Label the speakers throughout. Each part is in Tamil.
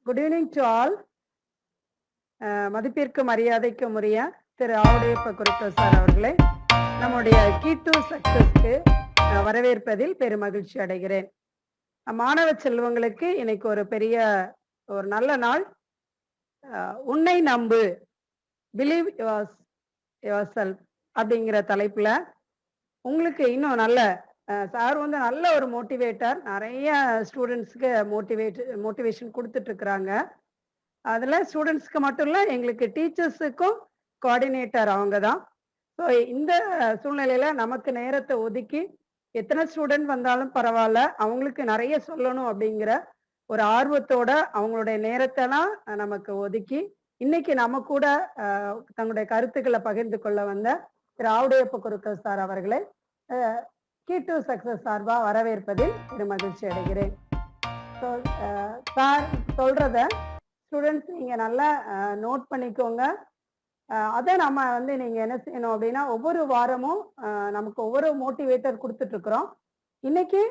Speaker 1: Good evening to all. மதிப்பிற்கு மரியாதைக்கும் உரிய திரு ஆவுடையப்ப குறித்த சார் அவர்களை நம்முடைய கீ டு சக்சஸ்க்கு வரவேற்பதில் பெரும் மகிழ்ச்சி அடைகிறேன். மாணவ செல்வங்களுக்கு இன்னைக்கு ஒரு நல்ல நாள். உன்னை நம்பு, பிலீவ் யுவர் செல்ஃப் அப்படிங்கிற தலைப்புல உங்களுக்கு இன்னும் நல்ல சார் நல்ல ஒரு மோட்டிவேட்டர், நிறைய ஸ்டூடெண்ட்ஸ்க்கு மோட்டிவேஷன் கொடுத்துட்டு இருக்கிறாங்க. அதில் ஸ்டூடெண்ட்ஸ்க்கு மட்டும் இல்லை, எங்களுக்கு டீச்சர்ஸுக்கும் கோஆர்டினேட்டர் அவங்க தான். ஸோ இந்த சூழ்நிலையில் நமக்கு நேரத்தை ஒதுக்கி எத்தனை ஸ்டூடெண்ட் வந்தாலும் பரவாயில்ல, அவங்களுக்கு நிறைய சொல்லணும் அப்படிங்கிற ஒரு ஆர்வத்தோட அவங்களுடைய நேரத்தைலாம் நமக்கு ஒதுக்கி இன்னைக்கு நம்ம கூட தங்களுடைய கருத்துக்களை பகிர்ந்து கொள்ள வந்த திரு ஆவுடையப்ப குருக்கள் சார் அவர்களை கீ டு சக்சஸ் சார்பாக வரவேற்பதில் பெரும் மகிழ்ச்சி அடைகிறேன். ஸோ சார் சொல்றத ஸ்டூடெண்ட்ஸ் நீங்கள் நல்லா நோட் பண்ணிக்கோங்க. அதை நம்ம நீங்கள் என்ன செய்யணும் அப்படின்னா, ஒவ்வொரு வாரமும் நமக்கு ஒவ்வொரு மோட்டிவேட்டர் கொடுத்துட்ருக்குறோம். இன்னைக்கு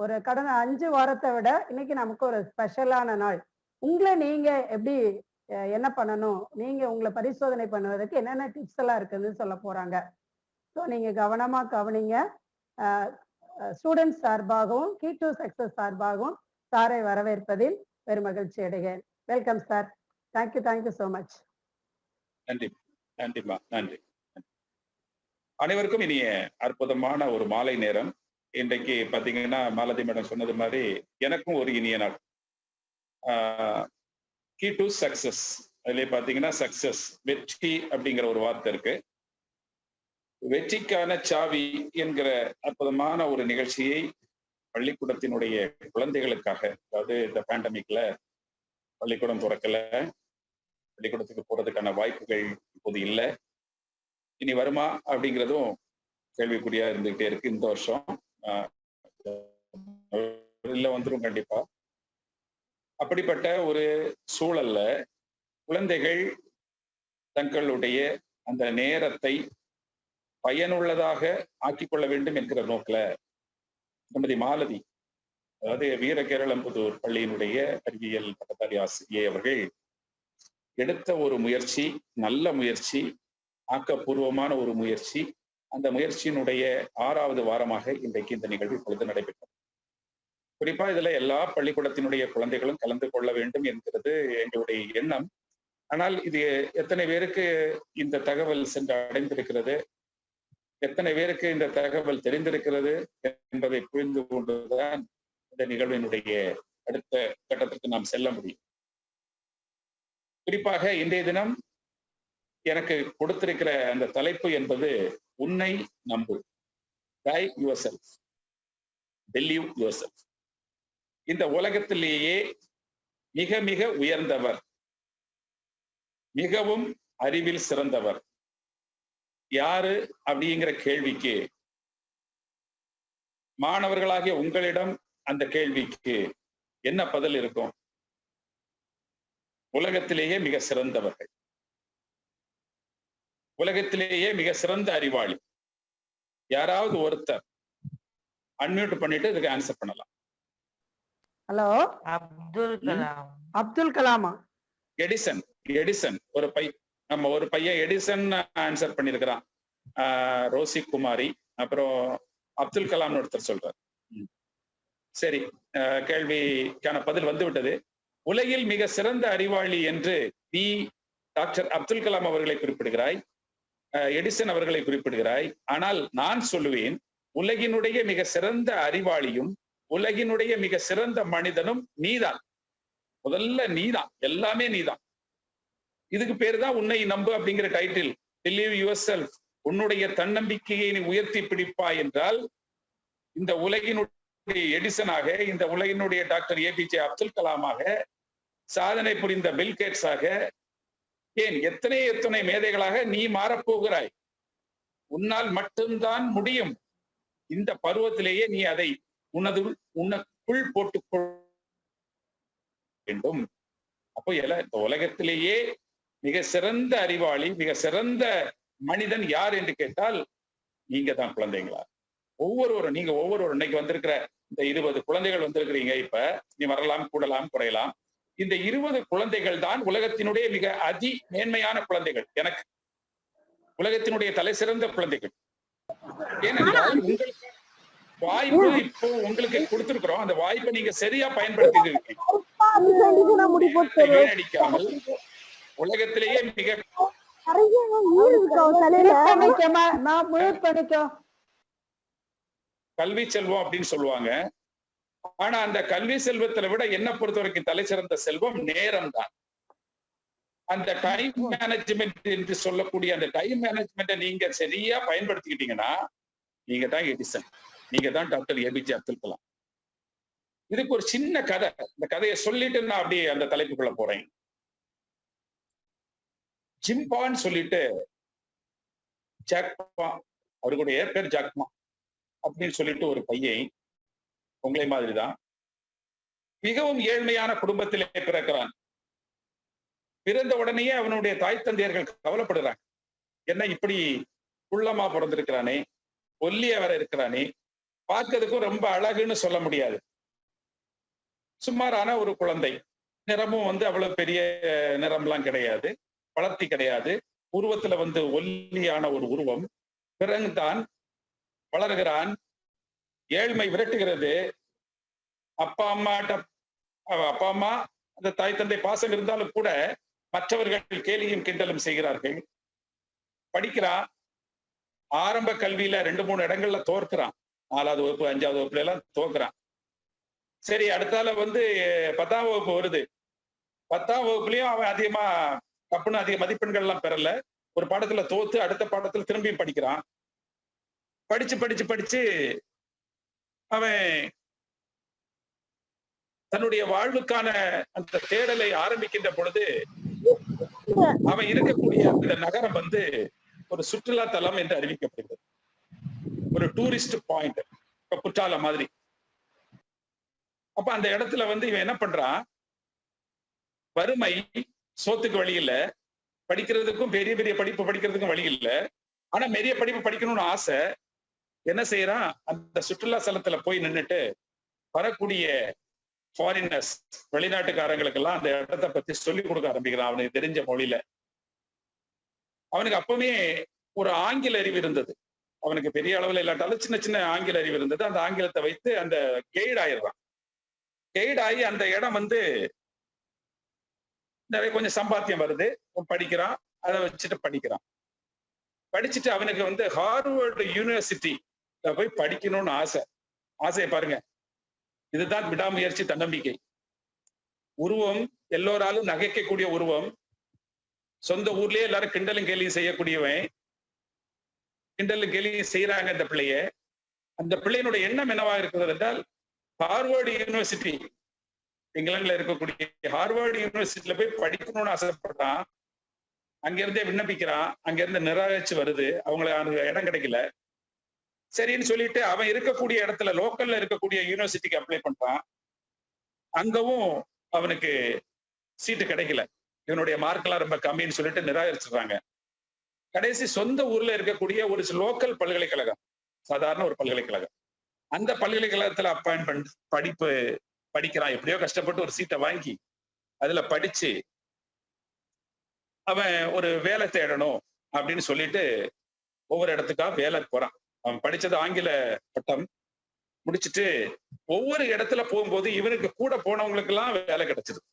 Speaker 1: ஒரு கடந்த 5 வாரத்தை விட இன்னைக்கு நமக்கு ஒரு ஸ்பெஷலான நாள். உங்களை நீங்கள் எப்படி என்ன பண்ணணும், நீங்கள் உங்களை பரிசோதனை பண்ணுவதற்கு என்னென்ன டிப்ஸ் எல்லாம் இருக்குதுன்னு சொல்ல போகிறாங்க. ஸோ நீங்கள் கவனமாக கவனிங்க. ஸ்டூடெண்ட்ஸ் சார்பாகவும் கீ டு சக்சஸ் சார்பாகவும் சாரை வரவேற்பதில் பெரும் மகிழ்ச்சி அடைகிறேன். Welcome sir. Thank you so much.
Speaker 2: நன்றி. நன்றிமா. நன்றி. அனைவருக்கும் இனிய அற்புதமான ஒரு மாலை நேரம். இன்றைக்கு பார்த்தீங்கன்னா மாலதி மேடம் சொன்னது மாதிரி எனக்கும் ஒரு இனிய நாள். கீ டு சக்சஸ், அதுலேயே பார்த்தீங்கன்னா சக்சஸ், வெற்றி அப்படிங்கிற ஒரு வார்த்தை இருக்கு. வெற்றிக்கான சாவி என்கிற அற்புதமான ஒரு நிகழ்ச்சியை பள்ளிக்கூடத்தினுடைய குழந்தைகளுக்காக, அதாவது இந்த பேண்டமிக்ல பள்ளிக்கூடம் திறக்கல, பள்ளிக்கூடத்துக்கு போறதுக்கான வாய்ப்புகள் இப்போது இல்லை, இனி வருமா அப்படிங்கிறதும் கேள்விக்குறியா இருந்துகிட்டே இருக்கு. இந்த வருஷம் இல்லை வந்துடும் கண்டிப்பா. அப்படிப்பட்ட ஒரு சூழல்ல குழந்தைகள் தங்களுடைய அந்த நேரத்தை பயனுள்ளதாக ஆக்கிக்கொள்ள வேண்டும் என்கிற நோக்கில திருமதி மாலதி, அதாவது வீரகேரளம்புதூர் பள்ளியினுடைய அறிவியல் பட்டதாரி ஆசிரியை அவர்கள் எடுத்த ஒரு முயற்சி, நல்ல முயற்சி, ஆக்கப்பூர்வமான ஒரு முயற்சி. அந்த முயற்சியினுடைய 6வது வாரமாக இன்றைக்கு இந்த நிகழ்வு இப்பொழுது நடைபெற்றது. குறிப்பா இதுல எல்லா பள்ளிக்கூடத்தினுடைய குழந்தைகளும் கலந்து கொள்ள வேண்டும் என்கிறது எங்களுடைய எண்ணம். ஆனால் இது எத்தனை பேருக்கு இந்த தகவல் சென்று அடைந்திருக்கிறது, எத்தனை பேருக்கு இந்த தகவல் தெரிந்திருக்கிறது என்பதை புரிந்து கொண்டுதான் இந்த நிகழ்வினுடைய அடுத்த கட்டத்திற்கு நாம் செல்ல முடியும். குறிப்பாக இன்றைய தினம் எனக்கு கொடுத்திருக்கிற அந்த தலைப்பு என்பது உன்னை நம்பு, try your self, believe your self. இந்த உலகத்திலேயே மிக மிக உயர்ந்தவர், மிகவும் அறிவில் சிறந்தவர் யாரு அப்படிங்கிற கேள்விக்கு, மாணவர்களாகிய உங்களிடம் அந்த கேள்விக்கு என்ன பதில் இருக்கும்? உலகத்திலேயே மிக சிறந்தவர்கள், உலகத்திலேயே மிக சிறந்த அறிவாளி யாராவது ஒருத்தர் அன்மியூட் பண்ணிட்டு இதுக்கு ஆன்சர் பண்ணலாம்.
Speaker 1: ஹலோ, அப்துல் கலாமா? எடிசன் ஒரு பையன் எடிசன் ஆன்சர் பண்ணிருக்கிறான். ரோசி குமாரி, அப்புறம் அப்துல் கலாம்னு ஒருத்தர் சொல்றார். சரி, கேள்விக்கான பதில் வந்து விட்டது. உலகில் மிக சிறந்த அறிவாளி என்று நீ டாக்டர் அப்துல் கலாம் அவர்களை குறிப்பிடுகிறாய், எடிசன் அவர்களை குறிப்பிடுகிறாய். ஆனால் நான் சொல்லுவேன், உலகினுடைய மிக சிறந்த அறிவாளியும் உலகினுடைய மிக சிறந்த மனிதனும் நீதான். முதல்ல நீதான், எல்லாமே நீதான். இதுக்கு பேரு தான் உன்னை நம்பு அப்படிங்கிற டைட்டில். Believe your self. உன்னுடைய தன்னம்பிக்கையை நீ உயர்த்தி பிடிப்பாய் என்றால், இந்த உலகினுடைய எடிசனாக, இந்த உலகினுடைய டாக்டர் APJ அப்துல் கலாமாக, சாதனை புரிந்த பில்கேட்ஸாக, ஏன் எத்தனை மேதைகளாக நீ மாறப்போகிறாய். உன்னால் மட்டும்தான் முடியும். இந்த பருவத்திலேயே நீ அதை உனக்குள் போட்டுக்கொள்ள வேண்டும். அப்போ இந்த உலகத்திலேயே மிக சிறந்த அறிவாளி, மிக சிறந்த மனிதன் யார் என்று கேட்டால் நீங்க தான் குழந்தைங்களா. நீங்க ஒவ்வொருவரும் இன்னைக்கு வந்திருக்கிற இந்த 20 குழந்தைகள் வந்திருக்கிறீங்க. இப்ப நீ வரலாம், கூடலாம், குறையலாம்.
Speaker 2: இந்த 20 குழந்தைகள் தான் உலகத்தினுடைய மிக அதி மேன்மையான குழந்தைகள். எனக்கு உலகத்தினுடைய தலை சிறந்த குழந்தைகள். ஏனென்றால் உங்களுக்கு வாய்ப்பு இப்போ உங்களுக்கு கொடுத்திருக்கிறோம். அந்த வாய்ப்பை நீங்க சரியா பயன்படுத்தி வீணடிக்காமல் உலகத்திலேயே மிக கல்வி செல்வம் அப்படின்னு சொல்லுவாங்க. ஆனா அந்த கல்வி செல்வத்தை விட என்ன பொறுத்த வரைக்கும் தலை சிறந்த செல்வம் நேரம் தான். அந்த டைம் மேனேஜ்மெண்ட் என்று சொல்லக்கூடிய அந்த டைம் மேனேஜ்மெண்ட்டை நீங்க சரியா பயன்படுத்திக்கிட்டீங்கன்னா நீங்க தான் எடிசன், நீங்க தான் டாக்டர் ஏபிஜே அப்துல் கலாம். இதுக்கு ஒரு சின்ன கதை, இந்த கதையை சொல்லிட்டு நான் அப்படியே அந்த தலைப்புக்குள்ள போறேன். ஜிம்பான்னு சொல்லிட்டு ஜாக்மா, அவருடைய பேர் ஜாக்மா அப்படின்னு சொல்லிட்டு ஒரு பையன் உங்களை மாதிரிதான் மிகவும் ஏழ்மையான குடும்பத்திலே பிறக்கிறான். பிறந்த உடனேயே அவனுடைய தாய் தந்தையர்கள் கவலைப்படுறாங்க. என்ன இப்படி குள்ளமா பிறந்திருக்கிறானே, ஒல்லியா வேற இருக்கிறானே, பார்க்கறதுக்கும் ரொம்ப அழகுன்னு சொல்ல முடியாது, சுமாரான ஒரு குழந்தை, நிறமும் அவ்வளவு பெரிய நிறம்லாம் கிடையாது, வளர்த்தி கிடையாது, உருவத்துல ஒல்லியான ஒரு உருவம். பிறகுதான் வளர்கிறான், ஏழ்மை விரட்டுகிறது. அப்பா அம்மா அந்த தாய் தந்தை பாசம் இருந்தாலும் கூட மற்றவர்கள் கேலியும் கிண்டலும் செய்கிறார்கள். படிக்கிறான், ஆரம்ப கல்வியில 2-3 இடங்கள்ல தோற்கிறான். 4வது வகுப்பு 5வது வகுப்புல எல்லாம் தோற்கிறான். சரி, அடுத்தால 10ஆம் வகுப்பு வருது. 10ஆம் வகுப்புலயும் அவன் அதிக மதிப்பெண்கள் எல்லாம் பெறல. ஒரு பாடத்துல தோத்து அடுத்த பாடத்துல திரும்பியும் படிக்கிறான். படிச்சு அவன் தன்னுடைய வாழ்வுக்கான அந்த தேடலை ஆரம்பிக்கின்ற பொழுது அவன் இருக்கக்கூடிய அந்த நகரம் ஒரு சுற்றுலா தலம் என்று அறிவிக்கப்படுகிறது. ஒரு டூரிஸ்ட் பாயிண்ட், இப்ப குற்றாலம் மாதிரி. அப்ப அந்த இடத்துல இவன் என்ன பண்றான், வறுமை, சோத்துக்கு வழி இல்ல, படிக்கிறதுக்கும் பெரிய பெரிய படிப்பு படிக்கிறதுக்கும் வழி இல்ல, ஆனா பெரிய படிப்பு படிக்கணும்னு ஆசை. என்ன செய்யறான், அந்த சுற்றுலா தலத்துல போய் நின்றுட்டு வரக்கூடிய ஃபாரினர்ஸ், வெளிநாட்டுக்காரங்களுக்கு எல்லாம் அந்த இடத்தை பத்தி சொல்லிக் கொடுக்க ஆரம்பிக்கிறான் அவனுக்கு தெரிஞ்ச மொழியில. அவனுக்கு அப்பவுமே ஒரு ஆங்கில அறிவு இருந்தது. அவனுக்கு பெரிய அளவுல இல்லாட்டாலும் சின்ன சின்ன ஆங்கில அறிவு இருந்தது. அந்த ஆங்கிலத்தை வைத்து அந்த கைடு ஆயிடுறான். கைடு ஆகி அந்த இடம் நிறைய கொஞ்சம் சம்பாத்தியம் வருது, படிக்கிறான், அதை வச்சுட்டு படிக்கிறான். படிச்சுட்டு அவனுக்கு ஹார்வர்டு யூனிவர்சிட்டி போய் படிக்கணும்னு ஆசையை பாருங்க. இதுதான் விடாமுயற்சி, தன்னம்பிக்கை. உருவம் எல்லோராலும் நகைக்கக்கூடிய உருவம், சொந்த ஊர்லயே எல்லாரும் கிண்டலும் கேலியும் செய்யக்கூடியவன், கிண்டலும் கேலியும் செய்யறாங்க இந்த பிள்ளைய. அந்த பிள்ளையினுடைய எண்ணம் என்னவா இருக்கிறது என்றால், ஹார்வர்டு யூனிவர்சிட்டி, இங்கிலாந்துல இருக்கக்கூடிய ஹார்வர்டு யூனிவர்சிட்டியில போய் படிக்கணும்னு ஆசைப்படுறான். அங்கிருந்தே விண்ணப்பிக்கிறான், அங்கிருந்து நிராகரிச்சு வருது, அவங்களுக்கு இடம் கிடைக்கல. சரின்னு சொல்லிட்டு அவன் இருக்கக்கூடிய இடத்துல லோக்கல்ல இருக்கக்கூடிய யூனிவர்சிட்டிக்கு அப்ளை பண்றான். அங்கவும் அவனுக்கு சீட்டு கிடைக்கல, இவனுடைய மார்க்கெல்லாம் ரொம்ப கம்மின்னு சொல்லிட்டு நிராகரிச்சிடுறாங்க. கடைசி சொந்த ஊர்ல இருக்கக்கூடிய ஒரு லோக்கல் பல்கலைக்கழகம், சாதாரண ஒரு பல்கலைக்கழகம், அந்த பல்கலைக்கழகத்துல அப்பாயின்மெண்ட் படிப்பு படிக்கிறான். எப்படியோ கஷ்டப்பட்டு ஒரு சீட்டை வாங்கி அதுல படிச்சு அவன் ஒரு வேலை தேடணும் அப்படின்னு சொல்லிட்டு ஒவ்வொரு இடத்துக்கா வேலை போறான். அவன் படிச்சது ஆங்கில பட்டம் முடிச்சுட்டு ஒவ்வொரு இடத்துல போகும்போது இவனுக்கு கூட போனவங்களுக்கு எல்லாம் வேலை கிடைச்சிருது.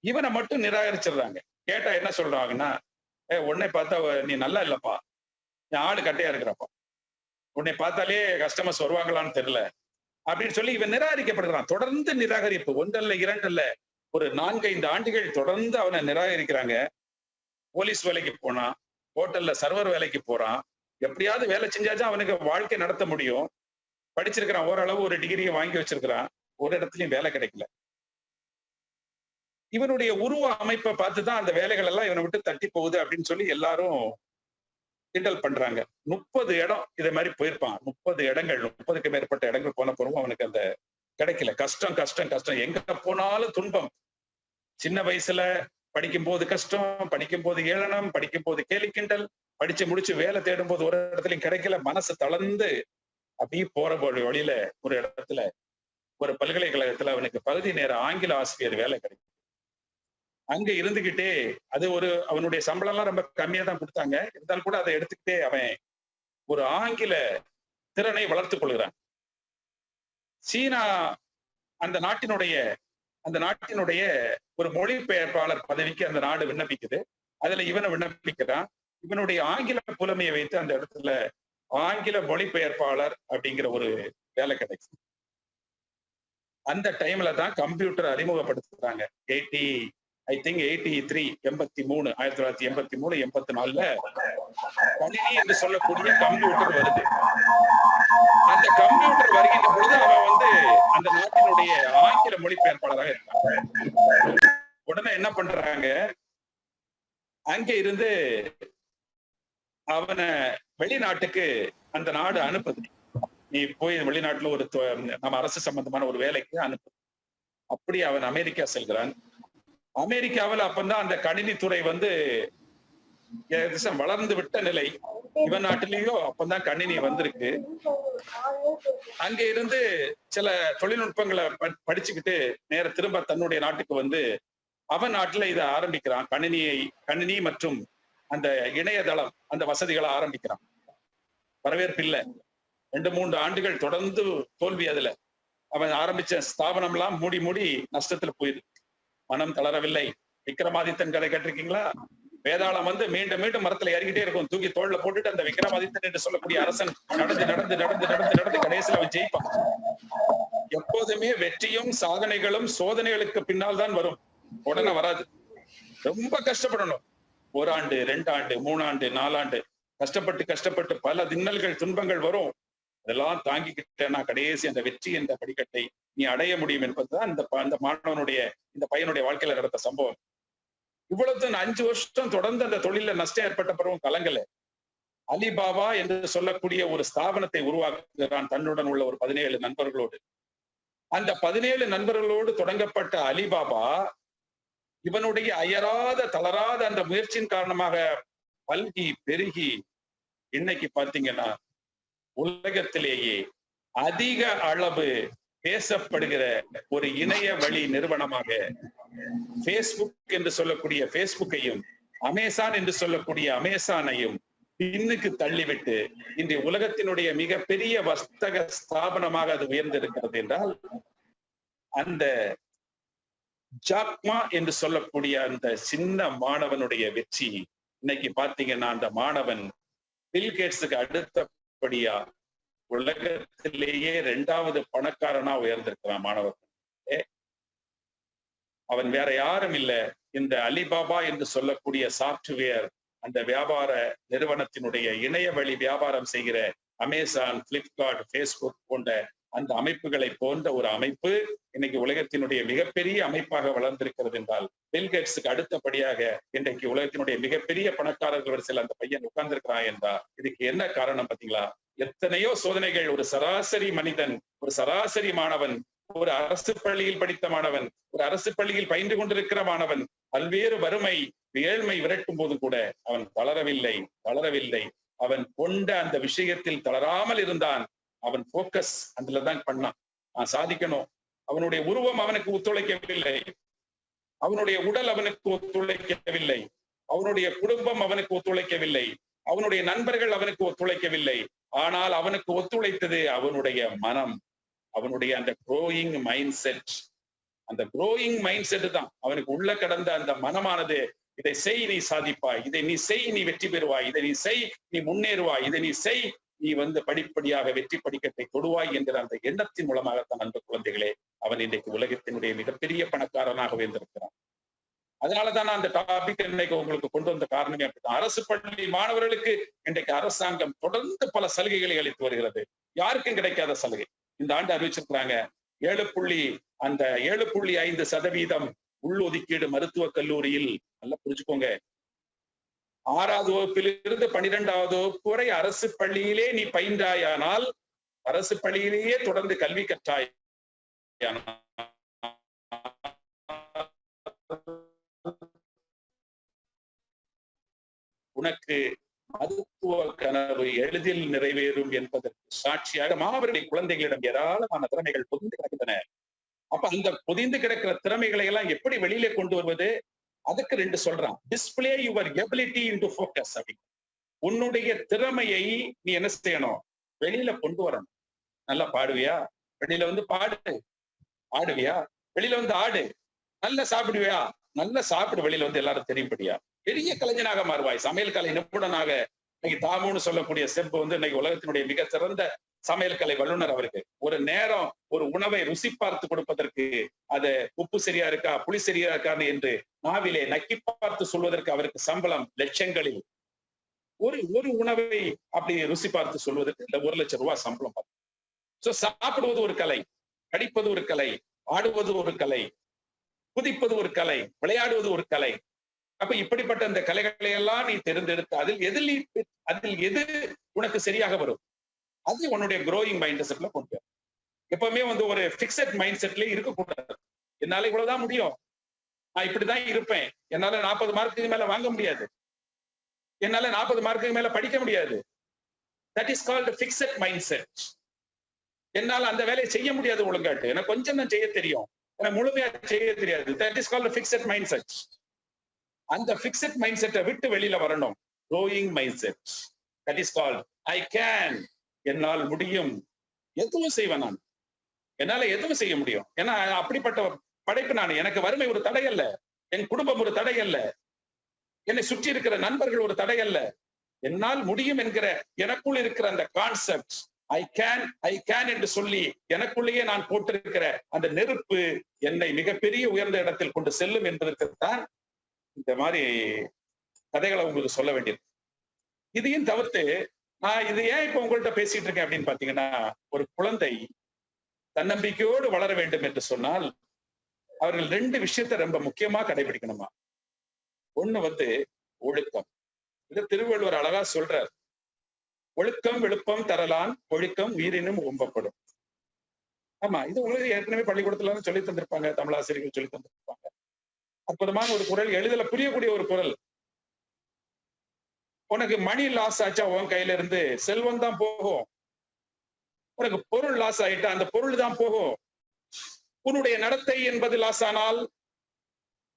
Speaker 2: இவனை மட்டும் நிராகரிச்சிடுறாங்க. கேட்டா என்ன சொல்றாங்கன்னா, உன்னை பார்த்தா நீ நல்லா இல்லப்பா, நீ ஆளு கட்டையா இருக்கிறப்பா, உன்னை பார்த்தாலே கஸ்டமர்ஸ் வருவாங்களான்னு தெரியல அப்படின்னு சொல்லி இவன் நிராகரிக்கப்படுகிறான். தொடர்ந்து நிராகரிப்பு, 1 இல்ல 2 இல்ல, ஒரு 4-5 ஆண்டுகள் தொடர்ந்து அவனை நிராகரிக்கிறாங்க. போலீஸ் வேலைக்கு போனான், ஹோட்டல்ல சர்வர் வேலைக்கு போறான், எப்படியாவது வேலை செஞ்சாதான் அவனுக்கு வாழ்க்கை நடத்த முடியும். படிச்சிருக்கிறான், ஓரளவு ஒரு டிகிரியை வாங்கி வச்சிருக்கிறான், ஒரு இடத்துலயும் வேலை கிடைக்கல. இவனுடைய உருவ அமைப்பை பார்த்துதான் அந்த வேலைகள் எல்லாம் இவனை விட்டு தட்டி போகுது அப்படின்னு சொல்லி எல்லாரும் கிண்டல் பண்றாங்க. 30 இடம் இதே மாதிரி போயிருப்பான். 30 இடங்கள், 30க்கு மேற்பட்ட இடங்கள் போன பிறகும் அவனுக்கு அந்த கிடைக்கல. கஷ்டம் கஷ்டம் கஷ்டம், எங்க போனாலும் துன்பம். சின்ன வயசுல படிக்கும் போது கஷ்டம், படிக்கும் போது ஏளனம், படிக்கும் போது கேலி கிண்டல், படிச்சு முடிச்சு வேலை தேடும் போது ஒரு இடத்துலயும் கிடைக்கல. மனசு தளர்ந்து அப்படியே போற வழியில ஒரு இடத்துல ஒரு பல்கலைக்கழகத்துல அவனுக்கு பகுதி நேர ஆங்கில ஆசிரியர் வேலை கிடைக்கும். அங்க இருந்துகிட்டே அது அவனுடைய சம்பளம் எல்லாம் ரொம்ப கம்மியா தான் கொடுத்தாங்க. இருந்தாலும் கூட அதை எடுத்துக்கிட்டே அவன் ஒரு ஆங்கில திறனை வளர்த்துக் கொள்கிறான். சீனா அந்த நாட்டினுடைய ஒரு மொழிபெயர்ப்பாளர் பதவிக்கு அந்த நாடு விண்ணப்பிக்குது. அதுல இவனை விண்ணப்பிக்கிறான். இவனுடைய ஆங்கில புலமையை வைத்து அந்த இடத்துல ஆங்கில மொழிபெயர்ப்பாளர் அப்படிங்கிற ஒரு வேலை கிடைக்கும். அந்த டைம்ல தான் கம்ப்யூட்டர் அறிமுகப்படுத்துறாங்க. 1983 1983 1984ல கணினி என்று சொல்லக்கூடிய கம்ப்யூட்டர் வருது. அந்த கம்ப்யூட்டர் வருகின்ற பொழுது அவன் அந்த நாட்டினுடைய ஆங்கில மொழிபெயர்ப்பாளராக இருக்கான். உடனே என்ன பண்றாங்க, அங்க இருந்து அவனை வெளிநாட்டுக்கு அந்த நாடு அனுப்புது. நீ போய் வெளிநாட்டுல நம்ம அரசு சம்பந்தமான ஒரு வேலைக்கு அனுப்பு. அப்படி அவன் அமெரிக்கா செல்கிறான். அமெரிக்காவில் அப்பந்தான் அந்த கணினித்துறை வளர்ந்து விட்ட நிலை. இவன் நாட்டிலேயோ அப்பந்தான் கணினி வந்திருக்கு. அங்க இருந்து சில தொழில்நுட்பங்களை படிச்சுக்கிட்டு நேர திரும்ப தன்னுடைய நாட்டுக்கு அவன் நாட்டுல இதை ஆரம்பிக்கிறான். கணினி மற்றும் அந்த இணையதளம் அந்த வசதிகளை ஆரம்பிக்கிறான். வரவேற்பு இல்லை. 2-3 ஆண்டுகள் தொடர்ந்து தோல்வி. அதுல அவன் ஆரம்பிச்ச ஸ்தாபனம் எல்லாம் மூடி நஷ்டத்துல போயிரு. மனம் தளரவில்லை. விக்ரமாதித்தன் கதை கேட்டிருக்கீங்களா? வேதாளம் மீண்டும் மீண்டும் மரத்துல ஏறிக்கிட்டே இருக்கும். தூக்கி தோல்ல போட்டுட்டு அந்த விக்ரமாதித்தன் என்று சொல்லக்கூடிய அரசன் நடந்து கடைசியில் அவன் ஜெயிப்பான். எப்போதுமே வெற்றியும் சாதனைகளும் சோதனைகளுக்கு பின்னால் தான் வரும், உடனே வராது. ரொம்ப கஷ்டப்படணும். 1 ஆண்டு 2 ஆண்டு 3 ஆண்டு 4 ஆண்டு கஷ்டப்பட்டு பல திண்ணல்கள் துன்பங்கள் வரும். அதெல்லாம் தாங்கிக்கிட்டேன்னா கடைசி அந்த வெற்றி என்ற படிக்கட்டை நீ அடைய முடியும் என்பதுதான் அந்த மாணவனுடைய இந்த பையனுடைய வாழ்க்கையில நடந்த சம்பவம். இவ்வளவு 5 வருஷம் தொடர்ந்து அந்த தொழில நஷ்டம் ஏற்பட்ட பிறகும் கலங்கல. அலிபாபா என்று சொல்லக்கூடிய ஒரு ஸ்தாபனத்தை உருவாக்குகிறான் தன்னுடன் உள்ள ஒரு 17 நண்பர்களோடு. அந்த 17 நண்பர்களோடு தொடங்கப்பட்ட அலிபாபா இவனுடைய அயராத தளராத அந்த முயற்சியின் காரணமாக பல்கி பெருகி இன்னைக்கு பாத்தீங்கன்னா உலகத்திலேயே அதிக அளவு பேசப்படுகிற ஒரு இணைய வழி நிறுவனமாக பேஸ்புக் என்று சொல்லக்கூடிய பேஸ்புக்கையும் அமேசான் என்று சொல்லக்கூடிய அமேசானையும் பின்னுக்கு தள்ளிவிட்டு இன்றைய உலகத்தினுடைய மிகப்பெரிய வர்த்தக ஸ்தாபனமாக அது உயர்ந்திருக்கிறது என்றால் அந்த ஜாக்மா என்று சொல்லக்கூடிய அந்த சின்ன மாணவனுடைய வெற்றி இன்னைக்கு பாத்தீங்கன்னா அந்த மாணவன் பில் கேட்ஸுக்கு அடுத்தபடியா உலகத்திலேயே 2வது பணக்காரனா உயர்ந்திருக்கிறான் மாணவன். அவன் வேற யாரும் இல்ல, இந்த அலிபாபா என்று சொல்லக்கூடிய சாப்ட்வேர் அந்த வியாபார நிறுவனத்தினுடைய இணைய வழி வியாபாரம் செய்கிற அமேசான், பிளிப்கார்ட், பேஸ்புக் போன்ற அந்த அமைப்புகளை போன்ற ஒரு அமைப்பு இன்னைக்கு உலகத்தினுடைய மிகப்பெரிய அமைப்பாக வளர்ந்திருக்கிறது என்றால் பில் கேட்ஸுக்கு அடுத்தபடியாக இன்றைக்கு உலகத்தினுடைய மிகப்பெரிய பணக்காரர்கள் வரிசையில் அந்த பையன் உட்கார்ந்திருக்கிறான் என்றால் இதுக்கு என்ன காரணம் பாத்தீங்களா? எத்தனையோ சோதனைகள். ஒரு சராசரி மனிதன், ஒரு சராசரி மாணவன், ஒரு அரசு பள்ளியில் படித்த மாணவன், ஒரு அரசு பள்ளியில் பயின்று கொண்டிருக்கிற மாணவன் பல்வேறு வறுமை ஏழ்மை விரட்டும் போது கூட அவன் தளரவில்லை. அவன் கொண்ட அந்த விஷயத்தில் தளராமல் இருந்தான். அவன் போக்கஸ் அதுலதான் பண்ணான். சாதிக்கணும். அவனுடைய உருவம் அவனுக்கு ஒத்துழைக்கவில்லை, அவனுடைய உடல் அவனுக்கு ஒத்துழைக்கவில்லை, அவனுடைய குடும்பம் அவனுக்கு ஒத்துழைக்கவில்லை, அவனுடைய நண்பர்கள் அவனுக்கு ஒத்துழைக்கவில்லை. ஆனால் அவனுக்கு ஒத்துழைத்தது அவனுடைய மனம், அவனுடைய அந்த க்ரோயிங் மைண்ட் செட். அந்த க்ரோயிங் மைண்ட் செட் தான் அவனுக்கு உள்ள கடந்த அந்த மனமானது, இதை செய் நீ சாதிப்பாய், இதை நீ செய் நீ வெற்றி பெறுவாய், இதை நீ செய் நீ முன்னேறுவாய், இதை நீ செய் நீ படிப்படியாக வெற்றி படிக்கட்டை தொடுவாய் என்கிற அந்த எண்ணத்தின் மூலமாகத்தான் அன்பு குழந்தைகளே அவன் இன்றைக்கு உலகத்தினுடைய மிகப்பெரிய பணக்காரனாக உயர்ந்திருக்கிறான். அதனாலதான் நான் அந்த டாபிக் இன்னைக்கு உங்களுக்கு கொண்டு வந்த காரணமே அப்படித்தான். அரசு பள்ளி மாணவர்களுக்கு இன்றைக்கு அரசாங்கம் தொடர்ந்து பல சலுகைகளை அளித்து வருகிறது. யாருக்கும் கிடைக்காத சலுகை இந்த ஆண்டு அறிவிச்சிருக்கிறாங்க. 7.5% உள்ஒதுக்கீடு மருத்துவக் கல்லூரியில். நல்லா புரிஞ்சுக்கோங்க, 6வது வகுப்பிலிருந்து 12வது வகுப்பு வரை அரசு பள்ளியிலே நீ பயின்றாயானால், அரசு பள்ளியிலேயே தொடர்ந்து கல்வி கற்றாய், உனக்கு மருத்துவ கனவு எளிதில் நிறைவேறும் என்பதற்கு சாட்சியாக மாணவர்களுடைய குழந்தைகளிடம் ஏராளமான திறமைகள் பொதிந்து கிடக்கின்றன. அப்ப அந்த பொதிந்து கிடக்கிற திறமைகளை எல்லாம் எப்படி வெளியில கொண்டு வருவது? அதுக்கு 2 சொல்றான். Display your ability into focus அப்படின்னு. உன்னுடைய திறமையை நீ என்ன செய்யணும்? வெளியில கொண்டு வரணும். நல்லா பாடுவியா? வெளியில வந்து பாடு. ஆடுவியா? வெளியில வந்து ஆடு. நல்லா சாப்பிடுவியா? நல்லா சாப்பிடு. வெளியில வந்து எல்லாரும் தெரியும்படியா. பெரிய கலைஞனாக மாறுவாய். சமையல் கலை நிபுணனாக. இன்னைக்கு தாமுன்னு சொல்லக்கூடிய செப் வந்து இன்னைக்கு உலகத்தினுடைய மிக சிறந்த சமையல் கலை வல்லுநர் அவருக்கு. ஒரு நேரம் ஒரு உணவை ருசி பார்த்து கொடுப்பதற்கு அது உப்பு சரியா இருக்கா, புளி சரியா இருக்கான்னு என்று நாவிலே நக்கி பார்த்து சொல்வதற்கு அவருக்கு சம்பளம் லட்சங்களில். ஒரு உணவை அப்படி ருசி பார்த்து சொல்வதற்கு இந்த 1 லட்சம் ரூபாய் சம்பளம். சோ சாப்பிடுவது ஒரு கலை, படிப்பது ஒரு கலை, ஆடுவது ஒரு கலை, குதிப்பது ஒரு கலை, விளையாடுவது ஒரு கலை. அப்ப இப்படிப்பட்ட இந்த கலைகளை எல்லாம் நீ தேர்ந்தெடுத்து அதில் எது உனக்கு சரியாக வரும்? அது உன்னுடைய growing மைண்ட் செட்ல கொண்டு வரும். எப்பவுமே வந்து ஒரு பிக்சட் மைண்ட் செட்லயே இருக்கக்கூடாது. என்னால இவ்வளவுதான் முடியும், நான் இப்படிதான் இருப்பேன், என்னால 40 மார்க்குக்கு மேல வாங்க முடியாது, என்னால 40 மார்க்குக்கு மேல படிக்க முடியாது. That is called fixed mind set. என்னால அந்த வேலையை செய்ய முடியாது ஒழுங்காட்டு, எனக்கு கொஞ்சம் தான் செய்ய தெரியும், எனக்கு முழுமையா செய்ய தெரியாது. That is called fixed mind set. அந்த பிக்சட் மைண்ட் செட்டை விட்டு வெளியில வரணும். growing mind set. That is called I can. என்னால் முடியும். எதுவும் செய்வேன் நான். என்னால எதுவும் செய்ய முடியும். ஏன்னா அப்படிப்பட்ட படைப்பு நான். எனக்கு வறுமை ஒரு தடை அல்ல, என் குடும்பம் ஒரு தடை அல்ல, என்னை சுற்றி இருக்கிற நண்பர்கள் ஒரு தடை அல்ல. என்னால் முடியும் என்கிற எனக்குள் இருக்கிற அந்த கான்செப்ட் ஐ கேன் என்று சொல்லி எனக்குள்ளேயே நான் போட்டிருக்கிற அந்த நெருப்பு என்னை மிகப்பெரிய உயர்ந்த இடத்தில் கொண்டு செல்லும் என்பதற்குத்தான் இந்த மாதிரி கதைகளை உங்களுக்கு சொல்ல வேண்டியது. இதையும் தவிர்த்து நான் இது ஏன் இப்ப உங்கள்கிட்ட பேசிட்டு இருக்கேன் அப்படின்னு பாத்தீங்கன்னா, ஒரு குழந்தை தன்னம்பிக்கையோடு வளர வேண்டும் என்று சொன்னால் அவர்கள் 2 விஷயத்தை ரொம்ப முக்கியமா கடைபிடிக்கணுமா. ஒண்ணு வந்து ஒழுக்கம். இது திருவள்ளுவர் அழகா சொல்றார். ஒழுக்கம் விழுப்பம் தரலான் ஒழுக்கம் உயிரினும் ஓம்பப்படும். ஆமா, இது உங்களுக்கு ஏற்கனவே பள்ளிக்கூடத்துல சொல்லி தந்திருப்பாங்க, தமிழாசிரியர்கள் சொல்லி தந்திருப்பாங்க. அற்புதமான ஒரு குறள், எளிதில் புரியக்கூடிய ஒரு குறள். உனக்கு மணி லாஸ் ஆச்சா உன் கையில இருந்து செல்வம் தான் போகும். உனக்கு பொருள் லாஸ் ஆயிட்டா அந்த பொருள் தான் போகும். உன்னுடைய நடத்தை என்பது லாஸ் ஆனால்,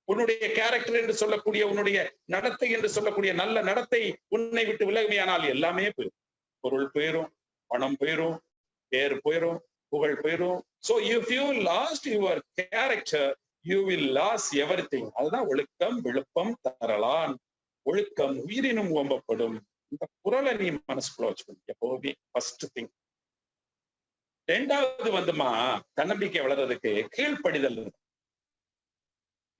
Speaker 2: உன்னுடைய கேரக்டர் என்று சொல்லக்கூடிய உன்னுடைய நடத்தை என்று சொல்லக்கூடிய நல்ல நடத்தை உன்னை விட்டு விலகுமையானால் எல்லாமே போயிடும். பொருள் போயிரும், பணம் போயிரும், பேர் போயிரும், புகழ் போயிரும். So if you lost your character, you will lose everything. அதுதான் ஒழுக்கம் விழுப்பம் தரலான் ஒழுக்கம் உயிரினும் ஓம்பப்படும். இந்த குறளை நீ மனசுக்குள்ள வச்சுக்கணும் எப்போதுமே. First thing. 2வது வந்துமா தன்னம்பிக்கை வளர்றதுக்கு கீழ்ப்படிதல்.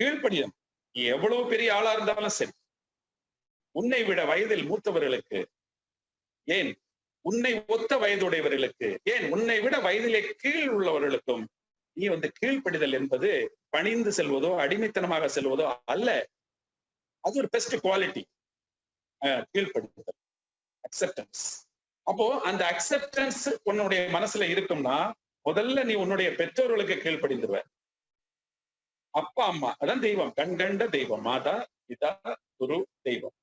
Speaker 2: கீழ்ப்படிதல். நீ எவ்வளவு பெரிய ஆளா இருந்தாலும் சரி, உன்னை விட வயதில் மூத்தவர்களுக்கு, ஏன் உன்னை ஒத்த வயதுடையவர்களுக்கு, ஏன் உன்னை விட வயதிலே கீழ் உள்ளவர்களுக்கும் நீ வந்து கீழ்ப்படிதல் என்பது பணிந்து செல்வதோ அடிமைத்தனமாக செல்வதோ அல்ல. அது ஒரு பெஸ்ட் குவாலிட்டி. கீழ்ப்படிதல், அக்செப்டன்ஸ். அப்போ அந்த அக்செப்டன்ஸ் உன்னுடைய மனசுல இருக்கும்னா முதல்ல நீ உன்னுடைய பெற்றோர்களுக்கு கீழ்ப்படிந்துருவ. அப்பா அம்மா அதான் தெய்வம், கண்கண்ட தெய்வம். மாதா பிதா குரு தெய்வம்.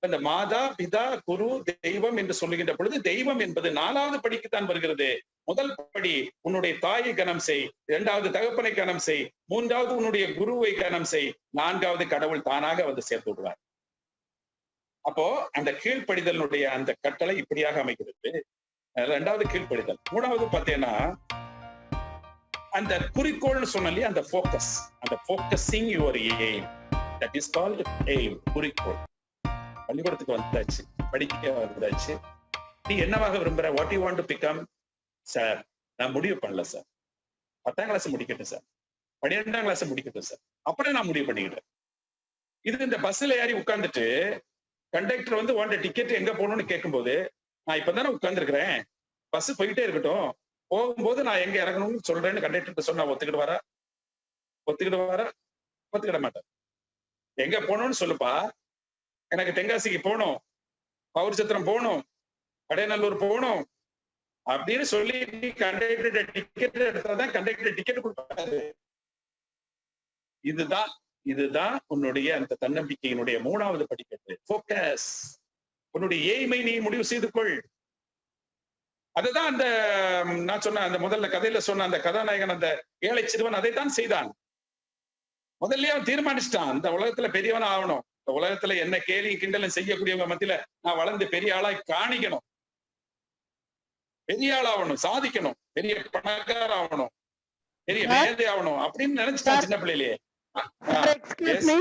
Speaker 2: இந்த மாதா பிதா குரு தெய்வம் என்று சொல்லுகின்ற பொழுது தெய்வம் என்பது 4வது படிக்குத்தான் வருகிறது. முதல் படி உன்னுடைய தாயை கனம் செய், 2வது தகப்பனை கனம் செய், 3வது உன்னுடைய குருவை கனம் செய், 4வது கடவுள் தானாக வந்து சேர்த்து விடுவார். அப்போ அந்த கீழ்ப்படிதலுடைய அந்த கட்டளை இப்படியாக அமைகிறது. 2வது கீழ்ப்படிதல். 3வது பார்த்தீங்கன்னா அந்த குறிக்கோள்னு சொன்னாலே அந்த போக்கஸ், அந்த focusing your aim. That is called aim, குறிக்கோள். பள்ளிக்கூடத்துக்கு வந்தாச்சு, படிக்க வந்தாச்சு, நீ என்னவாக விரும்புற? What you want to become? Sir நான் முடிவு பண்ணல சார், 10ஆம் கிளாஸ் முடிக்கட்டும் சார், 12ஆம் கிளாஸ் முடிக்கட்டும் சார், அப்படியே நான் முடிவு பண்ணிக்கிட்டேன். இது இந்த பஸ்ல ஏறி உட்கார்ந்துட்டு கண்டக்டர் வந்து உன்ட டிக்கெட் எங்க போகணும்னு கேட்கும்போது, நான் இப்பதானே உட்கார்ந்துருக்கிறேன், பஸ் போயிட்டே இருக்கட்டும், போகும்போது நான் எங்க இறங்கணும்னு சொல்றேன்னு கண்டக்டர் சொன்னா ஒத்துக்கிட்டு வர? ஒத்துக்கிட மாட்டேன். எங்க போகணும்னு சொல்லுப்பா, எனக்கு தென்காசிக்கு போகணும், பவுர் சத்திரம் போகணும், கடைநல்லூர் போகணும் அப்படின்னு சொல்லி கண்டக்டர் டிக்கெட் எடுத்தாதான் கண்டக்டர் டிக்கெட் கொடுப்பாரு. இதுதான் உன்னுடைய அந்த தன்னம்பிக்கையினுடைய 3வது படிக்கட்டு. போக்கஸ். உன்னுடைய எய்மை நீ முடிவு செய்து கொள். அதுதான் அந்த நான் சொன்ன அந்த முதல்ல கதையில சொன்ன அந்த கதாநாயகன், அந்த ஏழை சிறுவன் அதைத்தான் செய்தான். முதல்ல அவன் தீர்மானிச்சிட்டான், இந்த உலகத்துல பெரியவனா ஆகணும், இந்த உலகத்துல என்ன கேலி கிண்டலும் செய்யக்கூடியவங்க மத்தியில நான் வளர்ந்து பெரிய ஆளாய் காணிக்கணும், பெரிய ஆளாகணும், சாதிக்கணும், பெரிய பணக்கார ஆகணும், பெரிய மேதை ஆகணும் அப்படின்னு நினைச்சிட்டான் சின்ன பிள்ளையிலேயே.
Speaker 1: எக்ஸ்கியூஸ் மீ,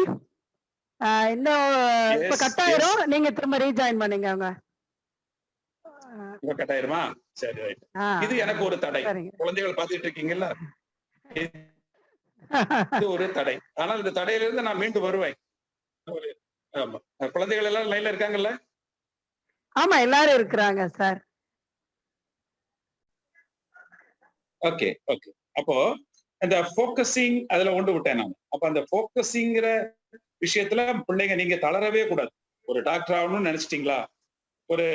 Speaker 1: இன்னும் இப்ப கட் ஆயிரும், நீங்க திரும்ப ரீஜாயின் பண்ணுங்க. அவங்க
Speaker 2: இப்ப கட் ஆயிருமா? சரி, ரைட். இது எனக்கு ஒரு தடை. குழந்தைகள் பாத்துட்டு இருக்கீங்கல்ல, இது ஒரு தடை. ஆனால் இந்த தடையில இருந்து நான் மீண்டு வருவேன். ஆமா, குழந்தைகள் எல்லாம் லைன்ல இருக்காங்கல்ல?
Speaker 1: ஆமா, எல்லாரும் இருக்கிறாங்க சார்.
Speaker 2: Okay okay. அப்போ அந்த போக்கசிங் அதுல கொண்டு விட்டேன் நான். அப்ப அந்த போக்கசிங்கிற விஷயத்துல பிள்ளைங்க நீங்க தளரவே கூடாது. ஒரு டாக்டர் ஆகணும்னு நினைச்சிட்டீங்களா, ஒரு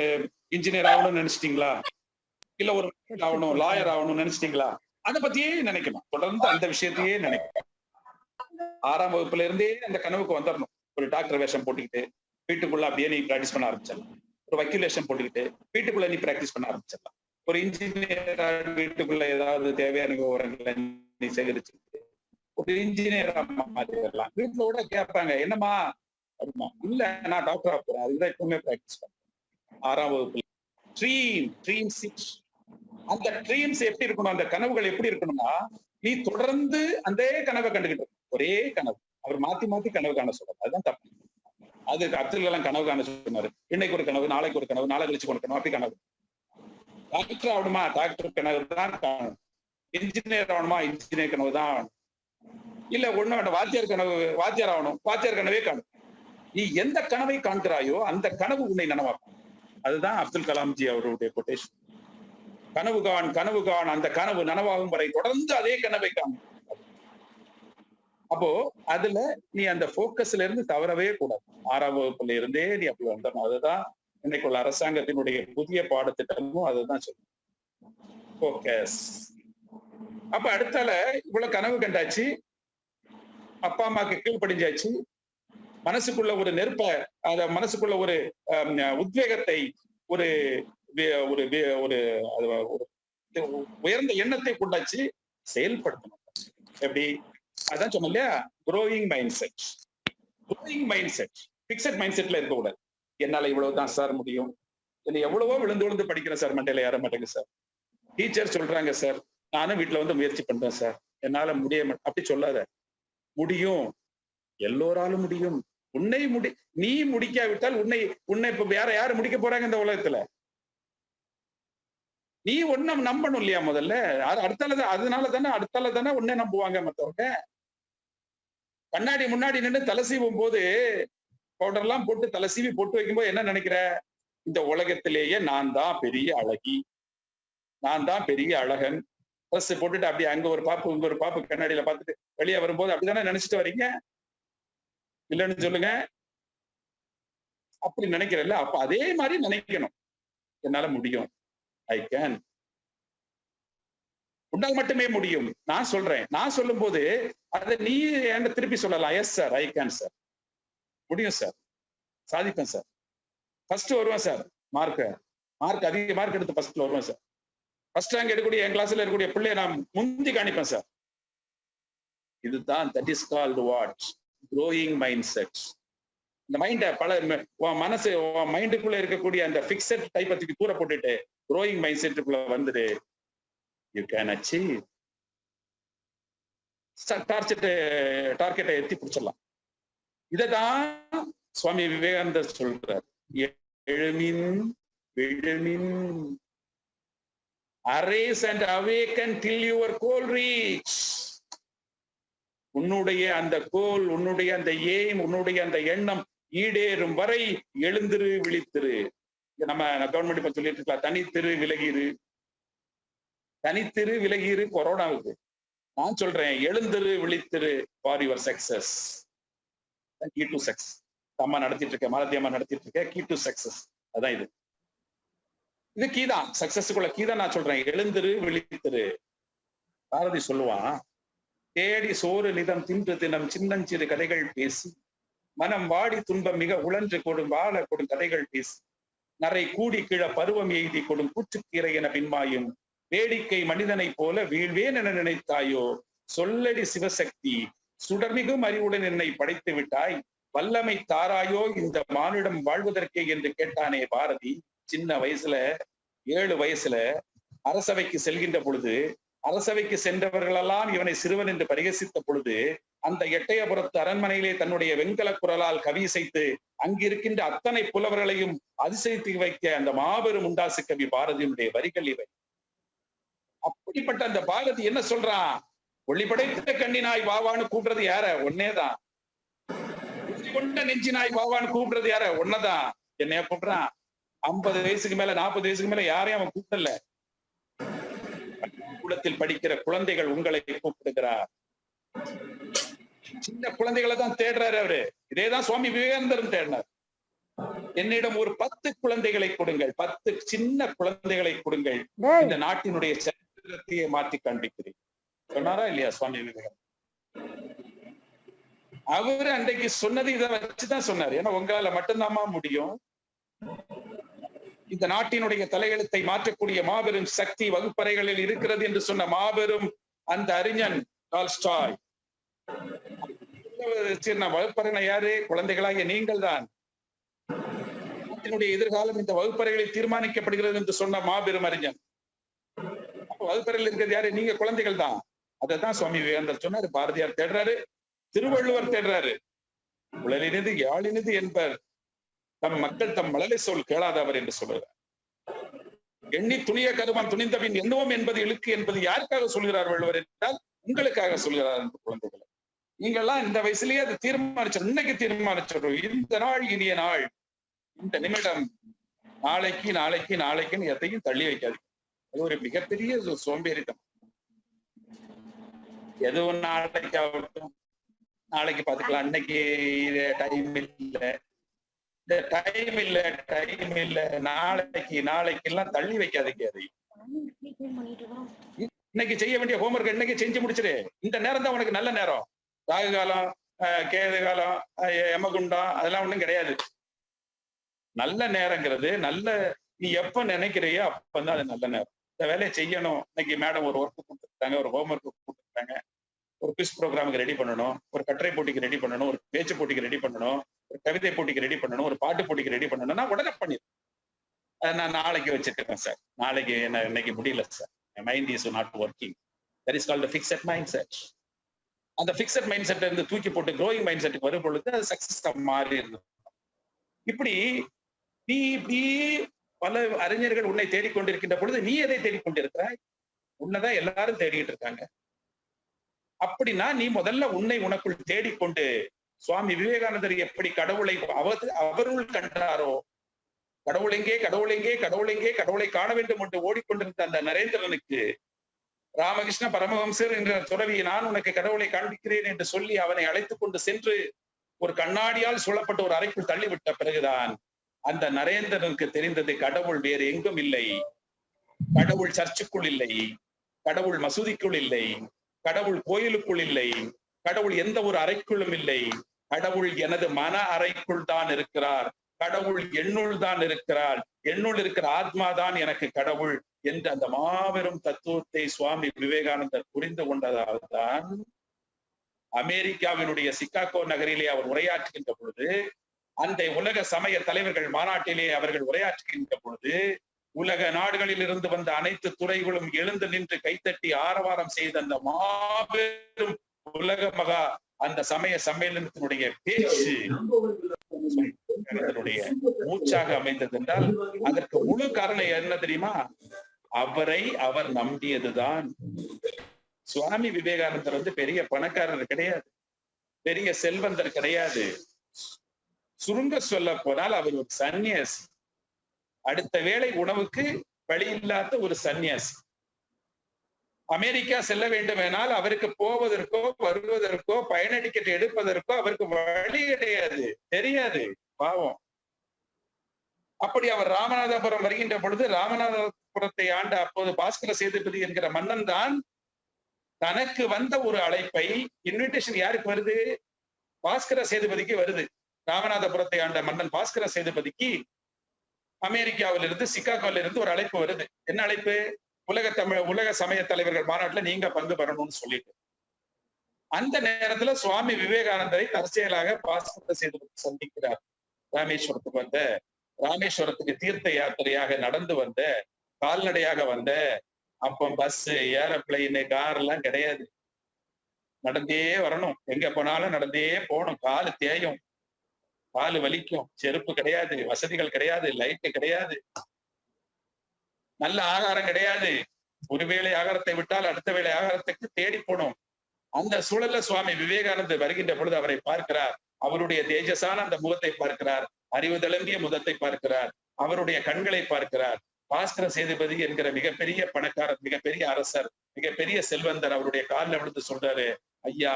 Speaker 2: இன்ஜினியர் ஆகணும்னு நினைச்சிட்டீங்களா, இல்ல ஒரு ஆகணும், லாயர் ஆகணும்னு நினைச்சிட்டீங்களா, அதை பத்தியே நினைக்கணும். தொடர்ந்து அந்த விஷயத்தையே நினைக்கணும். 6ஆம் வகுப்புல இருந்தே அந்த கனவுக்கு வந்துடணும். ஒரு டாக்டர் வேஷம் போட்டுக்கிட்டு வீட்டுக்குள்ள அப்படியே நீ பிராக்டிஸ் பண்ண ஆரம்பிச்சிடலாம். ஒரு வக்கீல் வேஷம் போட்டுக்கிட்டு வீட்டுக்குள்ள நீ பிராக்டிஸ் பண்ண ஆரம்பிச்சிடலாம். ஒரு இன்ஜினியர் வீட்டுக்குள்ள ஏதாவது தேவையான விவரங்களை நீ சேகரிச்சுக்கிட்டு ஒரு இன்ஜினியரா மாறிடலாம். வீட்டுல கூட கேட்பாங்க, என்னம்மா அப்படிமா, இல்ல நான் டாக்டரா போறேன், அதுதான் எப்பவுமே பிராக்டிஸ் பண்றேன். 6ஆம் வகுப்புல ட்ரீம்ஸ். அந்த ட்ரீம்ஸ் எப்படி இருக்கணும், அந்த கனவுகள் எப்படி இருக்கணும்னா, நீ தொடர்ந்து அந்த கனவை கண்டுகிட்டு ஒரே கனவு. அவர் மாத்தி மாத்தி கனவு காண சொல்றாரு, அதுதான் தப்பு. அது அப்துல் கலாம் கனவு காண சொன்னாரு, இன்னைக்கு ஒரு கனவு, நாளைக்கு ஒரு கனவு, நாளை கழிச்சு ஒரு கனவு, அப்படி கனவு. டாக்டர் ஆகணுமா, டாக்டர் கனவு தான் காணும். இன்ஜினியர் ஆகணுமா, இன்ஜினியர் கனவு தான் ஆகணும். இல்ல ஒண்ணு வேண்டாம், வாத்தியார் கனவு, வாத்தியார் ஆகணும், வாத்தியார் கனவே காணும். நீ எந்த கனவை காண்கிறாயோ அந்த கனவு உன்னை நனவாக்கும். அதுதான் அப்துல் கலாம்ஜி அவருடைய கொட்டேஷன். கனவு கான், கனவு கான், அந்த கனவு நனவாகும் வரை தொடர்ந்து அதே கனவை காணும். அப்போ அதுல நீ அந்த போக்கஸ்ல இருந்து தவறவே கூடாது. 6ஆம் வகுப்புல இருந்தே நீ அப்படி வந்துடணும். அதுதான் இன்னைக்குள்ள அரசாங்கத்தினுடைய புதிய பாடத்திட்டமும் அதுதான் சொல்லும், போக்கஸ். அப்ப அடுத்தால இவ்வளவு கனவு கண்டாச்சு, அப்பா அம்மாக்கு கீழ்ப்படிஞ்சாச்சு, மனசுக்குள்ள ஒரு நெருப்ப, அத மனசுக்குள்ள ஒரு உத்வேகத்தை, ஒரு ஒரு உயர்ந்த எண்ணத்தை கொண்டாச்சு, செயல்படுத்தணும். எப்படி? அதான் சொன்ன இல்லையா, growing mind set. Growing mind set, fixed mind செட்ல இருக்கக்கூடாது. என்னால இவ்வளவுதான் சார் முடியும், என்ன எவ்வளவோ விழுந்து விழுந்து படிக்கிறேன் சார், மண்டையில ஏற மாட்டேங்குது சார், டீச்சர் சொல்றாங்க சார், நானும் வீட்டுல வந்து முயற்சி பண்றேன் சார், என்னால முடிய அப்படி சொல்லாத. முடியும், எல்லோராலும் முடியும். நீ முடிக்காவிட்டால் உன்னை இப்ப வேற யாரு முடிக்க போறாங்க இந்த உலகத்துல? நீ ஒன்னும் நம்பணும் இல்லையா முதல்ல? அதனால தானே உன்னை நம்புவாங்க மத்தவங்க. கண்ணாடி முன்னாடி நின்று தலை சீவும் போது, பவுடர் எல்லாம் போட்டு தலை சீவி போட்டு வைக்கும்போது என்ன நினைக்கிற? இந்த உலகத்திலேயே நான் தான் பெரிய அழகி, நான் தான் பெரிய அழகன். ட்ரெஸ் போட்டுட்டு அப்படியே அங்க ஒரு பாப்பு இங்க ஒரு பாப்பு கண்ணாடியில பார்த்துட்டு வெளியே வரும்போது அப்படித்தானே நினைச்சிட்டு வரீங்க? இல்லைன்னு சொல்லுங்க. அப்படி நினைக்கிறல்ல, அப்ப அதே மாதிரி நினைக்கணும். என்னால முடியும், ஐ கேன். உன்னால் மட்டுமே முடியும். நான் சொல்றேன், நான் சொல்லும் போது அதை நீ என்ன திருப்பி சொல்லலாம், yes sir, I can sir, முடியும் சார், சாதிப்பேன் சார், ஃபர்ஸ்ட் வருவேன் சார், மார்க் அதிக மார்க் எடுத்து ஃபர்ஸ்ட்ல வருவேன் சார், ஃபர்ஸ்ட் ரேங்க் எடுக்கக்கூடிய என் கிளாஸ்ல இருக்கக்கூடிய பிள்ளைய நான் முந்தி காணிப்பேன் சார். இதுதான் that is called what? Growing mind set. இந்த மைண்ட மனசு மைண்டுக்குள்ள இருக்கக்கூடிய அந்த பிக்சட் டைப் பத்தி தூர போட்டுட்டு க்ரோயிங் மைண்ட் செட்டுக்குள்ள வந்துட்டு யூ கேன் அச்சீவ். டார்கெட்டை எத்தி பிடிச்சிடலாம். இததான் சுவாமி விவேகானந்தர் சொல்றார், எழுமின் விழுமின், arise and awaken till your goal reach. உன்னுடைய அந்த கோல், உன்னுடைய அந்த எய்ம், உன்னுடைய அந்த எண்ணம் ஈடேறும் வரை எழுந்திரு விழித்திரு. நம்ம கவர்மெண்ட் இப்ப சொல்லிட்டு இருக்கலாம், தனித்திரு விலகிரு, தனித்திரு விலகிரு கொரோனாவுக்கு. நான் சொல்றேன், எழுந்திரு விழித்திரு for your success. Key to success. அம்மா நடத்திட்டு இருக்கேன், மாலதி அம்மா நடத்திட்டு இருக்கேன், கீ டு சக்சஸ். அதான் இது கீதான், சக்சஸுக்குள்ள கீதான். நான் சொல்றேன், எழுந்திரு விழித்திரு. பாரதி சொல்லுவான், தேடி சோறு நிதம் தின்று தினம் சின்னஞ்சிறு கதைகள் பேசி, மனம் வாடி துன்பம் மிக உழன்று கொடும் வாழ கொடும் கதைகள் பேசி, நரை கூடி கிழ பருவம் எய்தி கொடும் கூற்றுக்கீரை என பின்மாயும் வேடிக்கை மனிதனைப் போல வீழ்வேன் என நினைத்தாயோ, சொல்லடி சிவசக்தி சுடர்மிகும் அறிவுடன் என்னை படைத்து விட்டாய், வல்லமை தாராயோ இந்த மானுடம் வாழ்வதற்கே என்று கேட்டானே பாரதி. சின்ன வயசுல 7 வயசுல அரசவைக்கு செல்கின்ற பொழுது, அரசவைக்கு சென்றவர்களெல்லாம் இவனை சிறுவன் என்று பரிகசித்த பொழுது, அந்த எட்டயபுரத்து அரண்மனையிலே தன்னுடைய வெண்கல குரலால் கவி இசைத்து அங்கிருக்கின்ற அத்தனை புலவர்களையும் அதிசயித்து வைக்க அந்த மாபெரும் உண்டாசு கவி பாரதியினுடைய வரிகள் இவை. அப்படிப்பட்ட அந்த பாரதி என்ன சொல்றான்? ஒளி படைத்த கண்ணினாய் வாவான்னு கூப்பிடுறது யார? ஒன்னேதான். கொண்ட நெஞ்சினாய் வாவான்னு கூப்பிடுறது யார? ஒன்னதான். என்னைய கூப்பிடுறான். 50 வயசுக்கு மேல 40 வயசுக்கு மேல யாரையும் அவன் கூப்பிடல. குலத்தில் படிக்கிற குழந்தைகள் உங்களை கூப்பிடுகிறார். சின்ன குழந்தைகளை தான் தேடுறாரு அவரு. இதேதான் சுவாமி விவேகானந்தரும் தேடினார். என்னிடம் ஒரு 10 குழந்தைகளை கொடுங்கள், 10 சின்ன குழந்தைகளை கொடுங்கள், இந்த நாட்டினுடைய சரித்திரத்தையே மாற்றி காண்பிக்கிறேன் சொன்னாரா இல்லையா சுவாமி விவேகானந்தர்? அவரு அன்றைக்கு சொன்னது இதை வச்சுதான் சொன்னார். ஏன்னா உங்களால மட்டும்தாமா முடியும். இந்த நாட்டினுடைய தலையெழுத்தை மாற்றக்கூடிய மாபெரும் சக்தி வகுப்பறைகளில் இருக்கிறது என்று சொன்ன மாபெரும் அந்த அறிஞன் டால்ஸ்டாய். வகுப்பறையின யாரு? குழந்தைகளாகிய நீங்கள் தான். நாட்டினுடைய எதிர்காலம் இந்த வகுப்பறைகளில் தீர்மானிக்கப்படுகிறது என்று சொன்ன மாபெரும் அறிஞன். அப்ப வகுப்பறையில் இருக்கிறது யாரு? நீங்க குழந்தைகள் தான். அதைத்தான் சுவாமி விவேகானந்தர் சொன்னாரு. பாரதியார் தேடுறாரு, திருவள்ளுவர் தேடுறாரு. உளலினிது யாழினிது என்பர் தம் மக்கள் தம் மழலை சொல் கேளாதவர் என்று சொல்லுகிறார். எண்ணி துணிய கருமம் துணிந்தபின் எண்ணுவோம் என்பது இழுக்கு என்பது யாருக்காக சொல்கிறார் வள்ளுவர் என்றால் உங்களுக்காக சொல்கிறார். என்று குழந்தைகளை நீங்கெல்லாம் இந்த வயசுலயே அதை தீர்மானிச்சிடும். இன்னைக்கு தீர்மானிச்சிடும். இந்த நாள் இனிய நாள், இந்த நிமிடம், நாளைக்கு நாளைக்கு நாளைக்குன்னு எதையும் தள்ளி வைக்காது. அது ஒரு மிகப்பெரிய சோம்பேறித்தனம். எதுவும் நாளைக்கு ஆகட்டும், நாளைக்கு பார்த்துக்கலாம், அன்னைக்கு டைம் இல்லை, டைம் இல்ல டைம் இல்ல, நாளைக்கு நாளைக்கு எல்லாம் தள்ளி வைக்காதீங்க. அதையும் இன்னைக்கு செய்ய வேண்டிய ஹோம்ஒர்க் இன்னைக்கு செஞ்சு முடிச்சிரு. இந்த நேரம் தான் உனக்கு நல்ல நேரம். ராகு காலம், கேது காலம், யமகுண்டம் அதெல்லாம் ஒண்ணும் கிடையாது. நல்ல நேரங்கிறது நல்ல நீ எப்ப நினைக்கிறியோ அப்பதான் அது நல்ல நேரம். இந்த வேலையை செய்யணும். இன்னைக்கு மேடம் ஒரு ஒர்க் கொடுத்துருக்காங்க, ஒரு ஹோம்ஒர்க் கொடுத்துருக்காங்க, ஒரு குவிஸ் ப்ரோக்ராமுக்கு ரெடி பண்ணணும், ஒரு கட்டுரை போட்டிக்கு ரெடி பண்ணணும், ஒரு பேச்சு போட்டிக்கு ரெடி பண்ணணும், ஒரு கவிதை போட்டிக்கு ரெடி பண்ணணும், ஒரு பாட்டு போட்டிக்கு ரெடி பண்ணணும்னா உடனே பண்ணிடுறேன். நான் நாளைக்கு வச்சிருக்கேன் சார், நாளைக்கு என்ன இன்னைக்கு முடியல sir, mind is not working. That is called fixed mind set. அந்த ஃபிக்ஸட் மைண்ட் செட்டை இருந்து தூக்கி போட்டு க்ரோயிங் மைண்ட் செட்டுக்கு வரும் பொழுது அது சக்சஸ் மாறி இருந்தது. இப்படி நீ பல அறிஞர்கள் உன்னை தேடிக்கொண்டிருக்கின்ற பொழுது நீ எதை தேடிக்கொண்டிருக்கிறாய்? உன்னைதான் எல்லாரும் தேடிக்கிட்டு இருக்காங்க. அப்படின்னா நீ முதல்ல உன்னை உனக்குள் தேடிக்கொண்டு, சுவாமி விவேகானந்தர் எப்படி கடவுளை அவருள் கண்டாரோ, கடவுள் எங்கே கடவுள் எங்கே கடவுள் எங்கே கடவுளை காண வேண்டும் என்று ஓடிக்கொண்டிருந்த அந்த நரேந்திரனுக்கு ராமகிருஷ்ண பரமஹம்சர் என்ற துறவியை நான் உனக்கு கடவுளை காண்பிக்கிறேன் என்று சொல்லி அவனை அழைத்துக் கொண்டு சென்று ஒரு கண்ணாடியால் சூழப்பட்ட ஒரு அறைக்குள் தள்ளிவிட்ட பிறகுதான் அந்த நரேந்திரனுக்கு தெரிந்தது கடவுள் வேறு எங்கும் இல்லை, கடவுள் சர்ச்சுக்குள் இல்லை, கடவுள் மசூதிக்குள் இல்லை, கடவுள் கோயிலுக்குள் இல்லை, கடவுள் எந்த ஒரு அறைக்குள்ளும் இல்லை, கடவுள் எனது மன அறைக்குள் தான் இருக்கிறார், கடவுள் என்னுள் தான் இருக்கிறார், என்னுள் இருக்கிற ஆத்மா தான் எனக்கு கடவுள் என்று அந்த மாபெரும் தத்துவத்தை சுவாமி விவேகானந்தர் புரிந்து கொண்டதால் தான் அமெரிக்காவினுடைய சிகாகோ நகரிலே அவர் உரையாற்றுகின்ற பொழுது, அந்த உலக சமய தலைவர்கள் மாநாட்டிலே அவர்கள் உரையாற்றுகின்ற பொழுது, உலக நாடுகளில் இருந்து வந்த அனைத்து துறைகளும் எழுந்து நின்று கைத்தட்டி ஆரவாரம் செய்த அந்த மாபெரும் உலக மகா அந்த சமய சம்மேளனத்தினுடைய பேச்சு மூச்சாக அமைந்தது என்றால் அதற்கு முழு காரணம் என்ன தெரியுமா? அவரை அவர் நம்பியதுதான். சுவாமி விவேகானந்தர் பெரிய பணக்காரர் கிடையாது, பெரிய செல்வந்தர் கிடையாது. சுருங்க சொல்ல போனால் அவர் ஒரு சன்னியாசி, அடுத்த வேளை உணவுக்கு வழி இல்லாத ஒரு சன்னியாசி. அமெரிக்கா செல்ல வேண்டுமெனால் அவருக்கு போவதற்கோ வருவதற்கோ பயண டிக்கெட் எடுப்பதற்கோ அவருக்கு வழி கிடையாது, தெரியாது, பாவம். அப்படி அவர் ராமநாதபுரம் வருகின்ற பொழுது, ராமநாதபுரத்தை ஆண்ட அப்போது பாஸ்கர சேதுபதி என்கிற மன்னன் தான் தனக்கு வந்த ஒரு அழைப்பை, இன்விடேஷன் யாருக்கு வருது? பாஸ்கர சேதுபதிக்கு வருது. ராமநாதபுரத்தை ஆண்ட மன்னன் பாஸ்கர சேதுபதிக்கு அமெரிக்காவிலிருந்து சிகாகோல இருந்து ஒரு அழைப்பு வருது. என்ன அழைப்பு? உலக சமய தலைவர்கள் மாநாட்டுல நீங்க பங்கு பெறணும்னு சொல்லிட்டு. அந்த நேரத்துல சுவாமி விவேகானந்தரை தற்செயலாக பாஸ்கர சேதுபதி சந்திக்கிறார். ராமேஸ்வரத்துக்கு தீர்த்த யாத்திரையாக நடந்து வந்த, கால்நடையாக வந்த, அப்ப பஸ், ஏரோப்ளைன், கார் எல்லாம் கிடையாது. நடந்தே வரணும். எங்க போனாலும் நடந்தே போகணும். காலு தேயும், காலு வலிக்கும், செருப்பு கிடையாது, வசதிகள் கிடையாது, லைட்டு கிடையாது, நல்ல ஆகாரம் கிடையாது. ஒருவேளை ஆகாரத்தை விட்டால் அடுத்த வேளை ஆகாரத்துக்கு தேடி போனோம். அந்த சூழல்ல சுவாமி விவேகானந்தர் வருகின்ற பொழுது அவரை பார்க்கிறார். அவருடைய தேஜஸான அந்த முகத்தை பார்க்கிறார். அறிவு தளம்பிய முகத்தை பார்க்கிறார். அவருடைய கண்களை பார்க்கிறார். பாஸ்கர சேதுபதி என்கிற மிகப்பெரிய பணக்காரர், மிகப்பெரிய அரசர், மிகப்பெரிய செல்வந்தர் அவருடைய காலில் விழுந்து சொல்றாரு, ஐயா,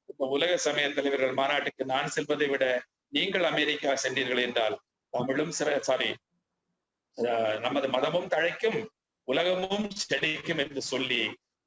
Speaker 2: இப்ப உலக சமய தலைவர்கள் மாநாட்டுக்கு நான் செல்வதை விட நீங்கள் அமெரிக்கா சென்றீர்கள் என்றால் தமிழும் நமது மதமும் தழைக்கும், உலகமும் செழிக்கும் என்று சொல்லி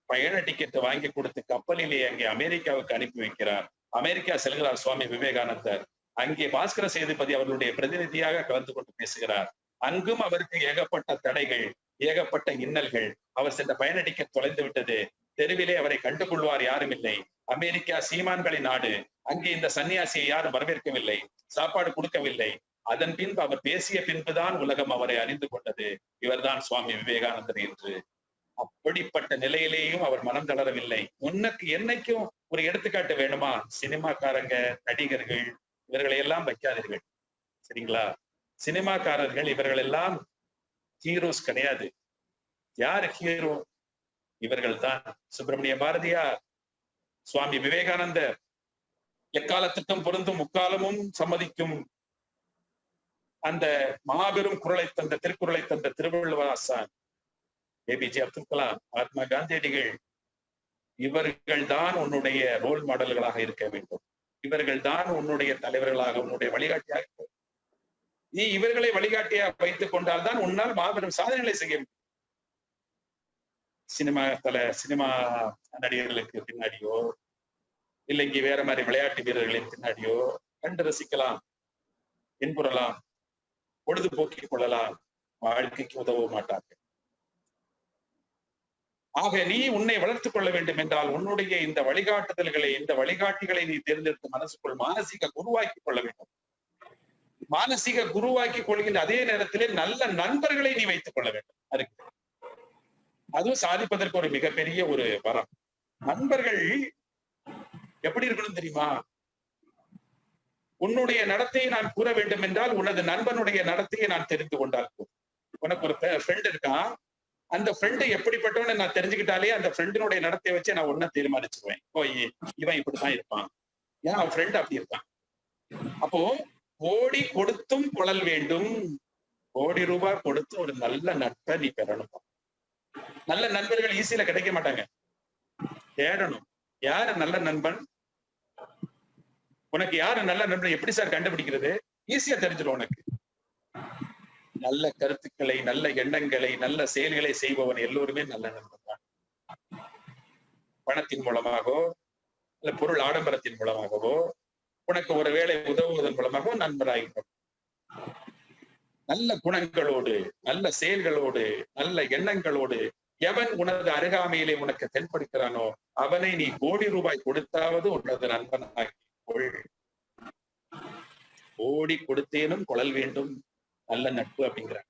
Speaker 2: பயண டிக்கெட் வாங்கி கொடுத்து கப்பலிலே அங்கே அமெரிக்காவுக்கு அனுப்பி வைக்கிறார். அமெரிக்கா செல்கிறார் சுவாமி விவேகானந்தர். அங்கே பாஸ்கர சேதுபதி அவர்களுடைய பிரதிநிதியாக கலந்து கொண்டு பேசுகிறார். அங்கும் அவருக்கு ஏகப்பட்ட தடைகள், ஏகப்பட்ட இன்னல்கள். அவர் சென்ற பயண டிக்கெட் தொலைந்து விட்டது. தெருவிலே அவரை கண்டுகொள்வார் யாரும் இல்லை. அமெரிக்கா சீமான்களின் நாடு. அங்கே இந்த சன்னியாசியை யாரும் வரவேற்கவில்லை, சாப்பாடு கொடுக்கவில்லை. அதன் பின்பு அவர் பேசிய பின்புதான் உலகம் அவரை அறிந்து கொண்டது, இவர்தான் சுவாமி விவேகானந்தர் என்று. அப்படிப்பட்ட நிலையிலேயும் அவர் மனம் தளரவில்லை. உனக்கு என்னைக்கும் ஒரு எடுத்துக்காட்டு வேணுமா? சினிமாக்காரங்க, நடிகர்கள், இவர்களை எல்லாம் வைக்காதீர்கள், சரிங்களா? சினிமாக்காரர்கள் இவர்கள் எல்லாம் ஹீரோஸ் கிடையாது. யார் ஹீரோ? இவர்கள் தான். சுப்பிரமணிய பாரதியார், சுவாமி விவேகானந்தர், எக்காலத்துக்கும் பொருந்தும் முக்காலமும் சம்மதிக்கும் அந்த மாபெரும் திருக்குறளை தந்த திருவள்ளுவர் ஆசான், ஏபிஜே அப்துல் கலாம், மகாத்மா காந்தியடிகள், இவர்கள் தான் உன்னுடைய ரோல் மாடல்களாக இருக்க வேண்டும். இவர்கள் தான் உன்னுடைய தலைவர்களாக, உன்னுடைய வழிகாட்டியாக. நீ இவர்களை வழிகாட்டியாக வைத்துக் கொண்டால் தான் உன்னால் மாபெரும் சாதனைகளை செய்ய முடியும். சினிமா நடிகர்களுக்கு பின்னாடியோ இல்லைங்க வேற மாதிரி விளையாட்டு வீரர்களின் பின்னாடியோ கண்டு ரசிக்கலாம், இன்புறலாம், பொழுதுபோக்கிக் கொள்ளலாம், வாழ்க்கைக்கு உதவ மாட்டார்கள். ஆக நீ உன்னை வளர்த்துக் கொள்ள வேண்டும் என்றால் உன்னுடைய இந்த வழிகாட்டுதல்களை, இந்த வழிகாட்டிகளை நீ தேர்ந்தெடுத்து மனசுக்குள் மானசீக குருவாக்கிக் கொள்ள வேண்டும். மானசீக குருவாக்கிக் கொள்கின்ற அதே நேரத்திலே நல்ல நண்பர்களை நீ வைத்துக் கொள்ள வேண்டும். அதுவும் சாதிப்பதற்கு ஒரு மிகப்பெரிய ஒரு வரம். நண்பர்கள் எப்படி இருக்கணும் தெரியுமா? உன்னுடைய நடத்தையை நான் கூற வேண்டும் என்றால் உனது நண்பனுடைய நடத்தையை நான் தெரிந்து கொண்டால் உனக்கு ஒரு ஃப்ரெண்ட் இருக்கான், அந்த ஃப்ரெண்டு எப்படிப்பட்டவன்னு நான் தெரிஞ்சுக்கிட்டாலே அந்த ஃப்ரெண்டினுடைய நடத்தையை வச்சு நான் ஒன்ன தீர்மானிச்சுக்குவேன். இவன் இப்படித்தான் இருப்பான், ஏன் அவன் ஃப்ரெண்ட் அப்படி இருக்கான். அப்போ கோடி கொடுத்தும் குழல் வேண்டும். கோடி ரூபாய் கொடுத்து ஒரு நல்ல நட்பை நீ பெறணும். நல்ல நண்பர்கள் ஈஸியில கிடைக்க மாட்டாங்க, தேடணும். யாரு நல்ல நண்பன்? உனக்கு யாரு நல்ல நண்பன் எப்படி சார் கண்டுபிடிக்கிறது? ஈஸியா தெரிஞ்சிடும் உனக்கு. நல்ல கருத்துக்களை, நல்ல எண்ணங்களை, நல்ல செயல்களை செய்பவன் எல்லோருமே நல்ல நண்பன் தான். பணத்தின் மூலமாகவோ இல்ல பொருள் ஆடம்பரத்தின் மூலமாகவோ உனக்கு ஒரு வேளை உதவுவதன் மூலமாகவோ நண்பராகிடும். நல்ல குணங்களோடு, நல்ல செயல்களோடு, நல்ல எண்ணங்களோடு எவன் உனது அருகாமையிலே உனக்கு தென்படுகிறானோ அவனை நீ கோடி ரூபாய் கொடுத்தாவது உனது நண்பனாகி கொள். கோடி கொடுத்தேனும் குழல் வேண்டும் நல்ல நட்பு அப்படிங்கிறான்.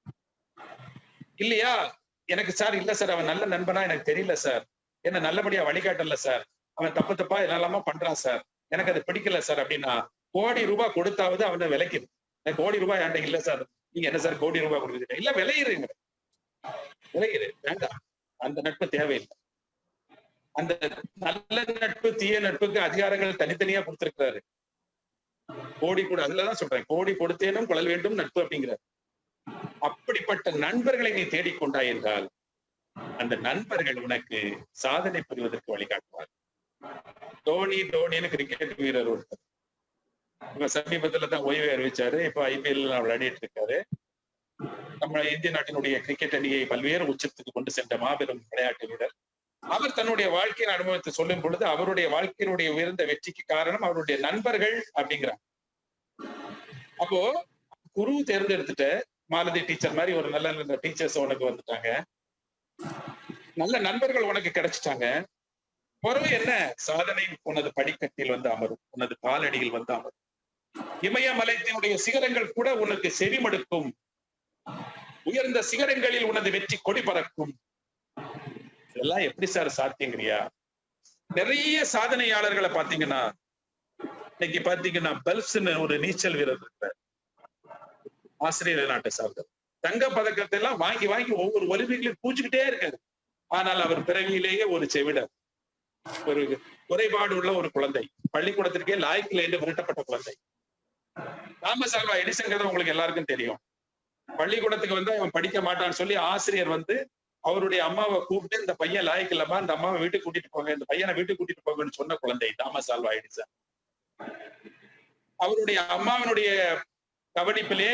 Speaker 2: இல்லையா? எனக்கு சார் இல்ல சார், அவன் நல்ல நண்பனா எனக்கு தெரியல சார், என்ன நல்லபடியா வழிகாட்டல சார், அவன் தப்பு தப்பா என்னெல்லாமோ பண்றான் சார், எனக்கு அது பிடிக்கல சார் அப்படின்னா கோடி ரூபாய் கொடுத்தாவது அவனை விலைக்குது. கோடி ரூபாய் என்கிட்ட இல்ல சார், நீங்க என்ன சார் கோடி ரூபாய் கொடுக்குறீங்க? இல்ல விளையிறீங்க, விளையிரு வேண்டாம், அந்த நட்பு தேவையில்லை. அந்த நல்ல நட்பு தீய நட்புக்கு அதிகாரங்கள் தனித்தனியா கொடுத்திருக்கிறாரு. கோடி கூட அதுலதான் சொல்றேன், கோடி கொடுத்தேனும் குழல் வேண்டும் நட்பு அப்படிங்கிறார். அப்படிப்பட்ட நண்பர்களை நீ தேடிக்கொண்டாய் என்றால் அந்த நண்பர்கள் உனக்கு சாதனை புரிவதற்கு வழிகாட்டுவார். தோனின்னு கிரிக்கெட் வீரர் ஒருத்தர் இப்ப சமீபத்துல தான் ஓய்வை அறிவிச்சாரு. இப்ப IPL விளையாடிட்டு இருக்காரு. நம்ம இந்திய நாட்டினுடைய கிரிக்கெட் அணியை பல்வேறு உச்சத்துக்கு கொண்டு சென்ற மாபெரும் விளையாட்டு வீரர். அவர் தன்னுடைய வாழ்க்கையின் அனுபவத்தை சொல்லும் பொழுது அவருடைய வாழ்க்கையினுடைய உயர்ந்த வெற்றிக்கு காரணம் அவருடைய நண்பர்கள் அப்படிங்கிறார். அப்போ குரு தேர்ந்தெடுத்துட்ட மாலதி டீச்சர் மாதிரி ஒரு நல்ல நல்ல டீச்சர்ஸ் உனக்கு வந்துட்டாங்க, நல்ல நண்பர்கள் உனக்கு கிடைச்சிட்டாங்க. குறைவு என்ன? சாதனை உனது படிக்கட்டில் வந்து அமரும், உனது காலடியில் வந்து அமரும். இமயமலையினுடைய சிகரங்கள் கூட உனக்கு செவிமடுக்கும். உயர்ந்த சிகரங்களில் உனது வெற்றி கொடி பறக்கும். இதெல்லாம் எப்படி சார் சாத்தியங்கிறியா? நிறைய சாதனையாளர்களை பாத்தீங்கன்னா, இன்னைக்கு பாத்தீங்கன்னா பெல்ஸ்ன்னு ஒரு நீச்சல் வீரர் இருக்கிறார், ஆஸ்திரேலிய நாட்டை சார்ந்தவர். தங்க பதக்கத்தை எல்லாம் வாங்கி வாங்கி ஒவ்வொரு ஒலிம்பிக்லயும் பூச்சிக்கிட்டே இருக்காரு. ஆனால் அவர் பிறவியிலேயே ஒரு செவிடர், ஒரு குறைபாடு உள்ள ஒரு குழந்தை, பள்ளிக்கூடத்திற்கே லாய்க்கில் என்று விரட்டப்பட்ட குழந்தை. தாமஸ் ஆல்வா எடிசன்கிறது உங்களுக்கு எல்லாருக்கும் தெரியும். பள்ளிக்கூடத்துக்கு வந்து அவன் படிக்க மாட்டான்னு சொல்லி ஆசிரியர் வந்து அவருடைய அம்மாவை கூப்பிட்டு, இந்த பையன் லாய்க்கு இல்லப்பா, இந்த அம்மாவை வீட்டுக்கு கூட்டிட்டு போங்க, இந்த பையனை வீட்டுக்கு கூட்டிட்டு போங்கன்னு சொன்ன குழந்தை தாமஸ் ஆல்வா எடிசன். அவருடைய அம்மாவினுடைய கவனிப்பிலே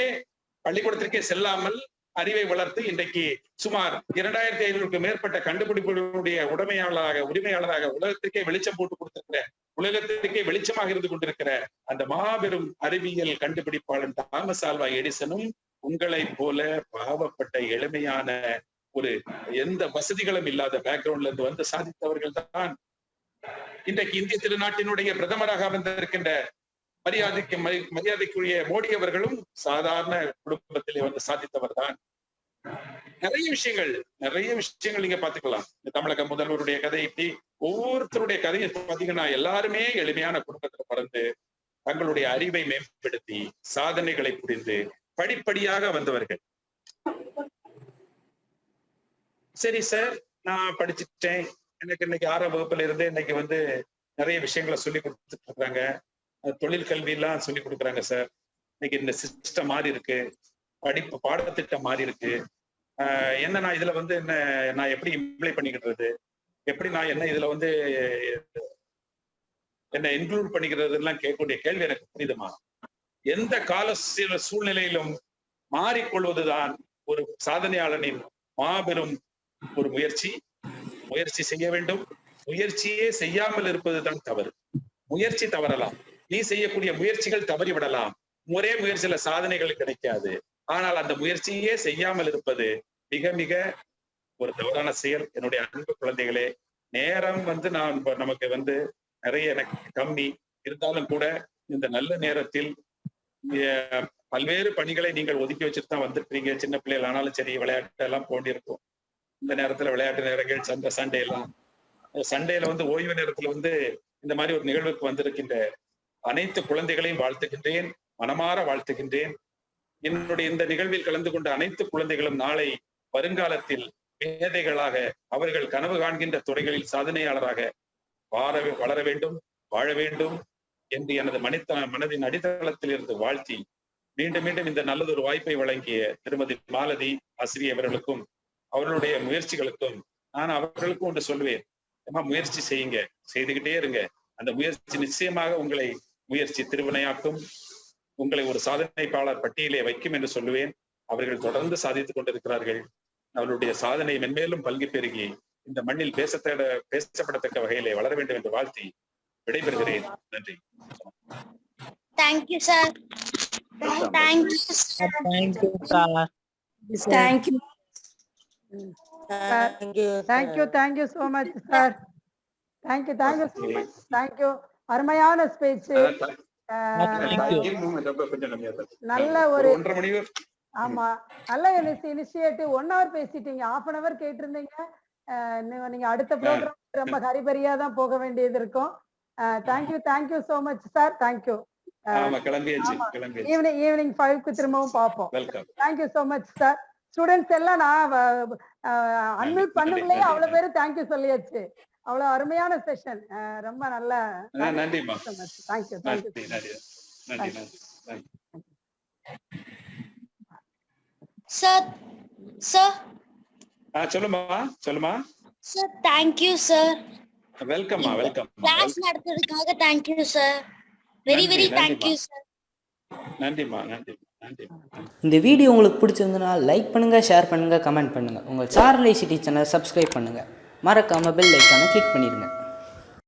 Speaker 2: பள்ளிக்கூடத்திற்கே செல்லாமல் அறிவை வளர்த்து இன்றைக்கு சுமார் 2500க்கும் மேற்பட்ட கண்டுபிடிப்புகளுடைய உரிமையாளராக உலகத்திற்கே வெளிச்சம் போட்டு கொடுத்திருக்கிற, உலகத்திற்கே வெளிச்சமாக இருந்து கொண்டிருக்கிற அந்த மாபெரும் அறிவியல் கண்டுபிடிப்பாளன் தாமஸ் ஆல்வா எடிசனும் உங்களை போல பாவப்பட்ட எளிமையான ஒரு எந்த வசதிகளும் இல்லாத பேக்ரவுண்ட்ல இருந்து வந்து சாதித்தவர்கள் தான். இன்றைக்கு இந்திய திருநாட்டினுடைய பிரதமராக வந்திருக்கின்ற மரியாதைக்குரிய மோடி அவர்களும் சாதாரண குடும்பத்திலே வந்து சாதித்தவர் தான். நிறைய விஷயங்கள் நீங்க பாத்துக்கலாம். இந்த தமிழக முதல்வருடைய கதை, இப்படி ஒவ்வொருத்தருடைய கதையை பாத்தீங்கன்னா எல்லாருமே எளிமையான குடும்பத்துல பிறந்து தங்களுடைய அறிவை மேம்படுத்தி சாதனைகளை புரிந்து படிப்படியாக வந்தவர்கள். சரி சார், நான் படிச்சுட்டேன், எனக்கு இன்னைக்கு 6ஆம் வகுப்புல இருந்து இன்னைக்கு வந்து நிறைய விஷயங்களை சொல்லி கொடுத்துட்டு இருக்காங்க, தொழில் கல்வி எல்லாம் சொல்லி கொடுக்குறாங்க சார். இன்னைக்கு இந்த சிஸ்டம் மாறி இருக்கு, பாடத்திட்டம் மாறி இருக்கு. என்ன நான் இதுல வந்து என்ன நான் எப்படி இம்ப்ளை பண்ணிக்கிடுறது, எப்படி நான் என்ன இதுல வந்து என்ன இன்க்ளூட் பண்ணிக்கிறது எல்லாம் கேட்கக்கூடிய கேள்வி எனக்கு புரியுதுமா. எந்த கால சூழ்நிலையிலும் மாறிக்கொள்வதுதான் ஒரு சாதனையாளனின் மாபெரும் ஒரு முயற்சி செய்ய வேண்டும். முயற்சியே செய்யாமல் இருப்பதுதான் தவறு. முயற்சி தவறலாம், நீ செய்யக்கூடிய முயற்சிகள் தவறிவிடலாம், ஒரே முயற்சியில சாதனைகள் கிடைக்காது. ஆனால் அந்த முயற்சியே செய்யாமல் இருப்பது மிக மிக ஒரு தவறான செயல். என்னுடைய அன்பு குழந்தைகளே, நேரம் வந்து நமக்கு வந்து நிறைய எனக்கு கம்மி இருந்தாலும் கூட இந்த நல்ல நேரத்தில் பல்வேறு பணிகளை நீங்கள் ஒதுக்கி வச்சுட்டு தான் வந்துருக்கீங்க. சின்ன பிள்ளைகள் ஆனாலும் சரி, விளையாட்டு எல்லாம் போண்டிருக்கும். இந்த நேரத்துல விளையாட்டு நேரங்கள் சண்டேல வந்து ஓய்வு நேரத்துல வந்து இந்த மாதிரி ஒரு நிகழ்வுக்கு வந்திருக்கின்ற அனைத்து குழந்தைகளையும் வாழ்த்துகின்றேன், மனமாற வாழ்த்துகின்றேன். என்னுடைய இந்த நிகழ்வில் கலந்து கொண்ட அனைத்து குழந்தைகளும் நாளை வருங்காலத்தில் மேதைகளாக, அவர்கள் கனவு காண்கின்ற துறைகளில் சாதனையாளராக வளர வேண்டும், வாழ வேண்டும் என்று எனது மனதின் அடித்தளத்தில் இருந்து வாழ்த்தி, மீண்டும் மீண்டும் இந்த நல்லதொரு வாய்ப்பை வழங்கிய திருமதி மாலதி ஆசிரியர் அவர்களுக்கும் அவர்களுடைய முயற்சிகளுக்கும் நான் அவர்களுக்கும் ஒன்று சொல்லுவேன். முயற்சி செய்யுங்க, செய்துகிட்டே இருங்க. அந்த முயற்சி நிச்சயமாக உங்களை முயற்சி திருவினையாக்கும், உங்களை ஒரு சாதனைப்பாளர் பட்டியலே வைக்கும் என்று சொல்லுவேன். அவர்கள் தொடர்ந்து சாதித்துக் கொண்டிருக்கிறார்கள். அவர்களுடைய சாதனை மென்மேலும் பல்கி பெருகி இந்த மண்ணில் பேசப்படத்தக்க வகையிலே வளர வேண்டும் என்று வாழ்த்தி விடைபெறுகிறேன். நன்றி.
Speaker 3: Thank you sir.
Speaker 1: Thank you so much sir. Thank you. அருமையான ஸ்பீச். நல்ல ஒரு
Speaker 2: 1.5 மணி.
Speaker 1: ஆமா, நல்ல இனிஷியேட்டிவ். 1 hour பேசிட்டீங்க, 1/2 hour கேட்டிருந்தீங்க. நீங்க அடுத்த ப்ரோக்ராம் ரொம்ப ஹரிபரியா தான் போக வேண்டியது இருக்கும். Thank you so much sir. Thank you. Evening 5க்கு திரும்பவும் பார்ப்போம். Thank you so much sir. Students எல்லாம் நான் அன்மியூட் பண்ணுங்களே, அவ்வளவு பேரு தேங்க்யூ சொல்லியாச்சு. அவ்வளவு அருமையான செஷன், ரொம்ப நல்ல.
Speaker 2: நன்றிமா.
Speaker 1: தேங்க்யூ.
Speaker 3: சார்
Speaker 2: சொல்லுமா
Speaker 3: sir. Thank you sir.
Speaker 2: Welcome.
Speaker 3: Class நடத்துறதுக்காக thank you sir. Very thank you sir.
Speaker 2: நன்றிமா.
Speaker 4: இந்த வீடியோ உங்களுக்கு பிடிச்சிருந்தனா லைக் பண்ணுங்கள், ஷேர் பண்ணுங்கள், கமெண்ட் பண்ணுங்கள். உங்கள் சார்லி சிட்டி சேனலை சப்ஸ்கிரைப் பண்ணுங்கள். மறக்காமல் பெல் ஐக்கானை கிளிக் பண்ணிடுங்க.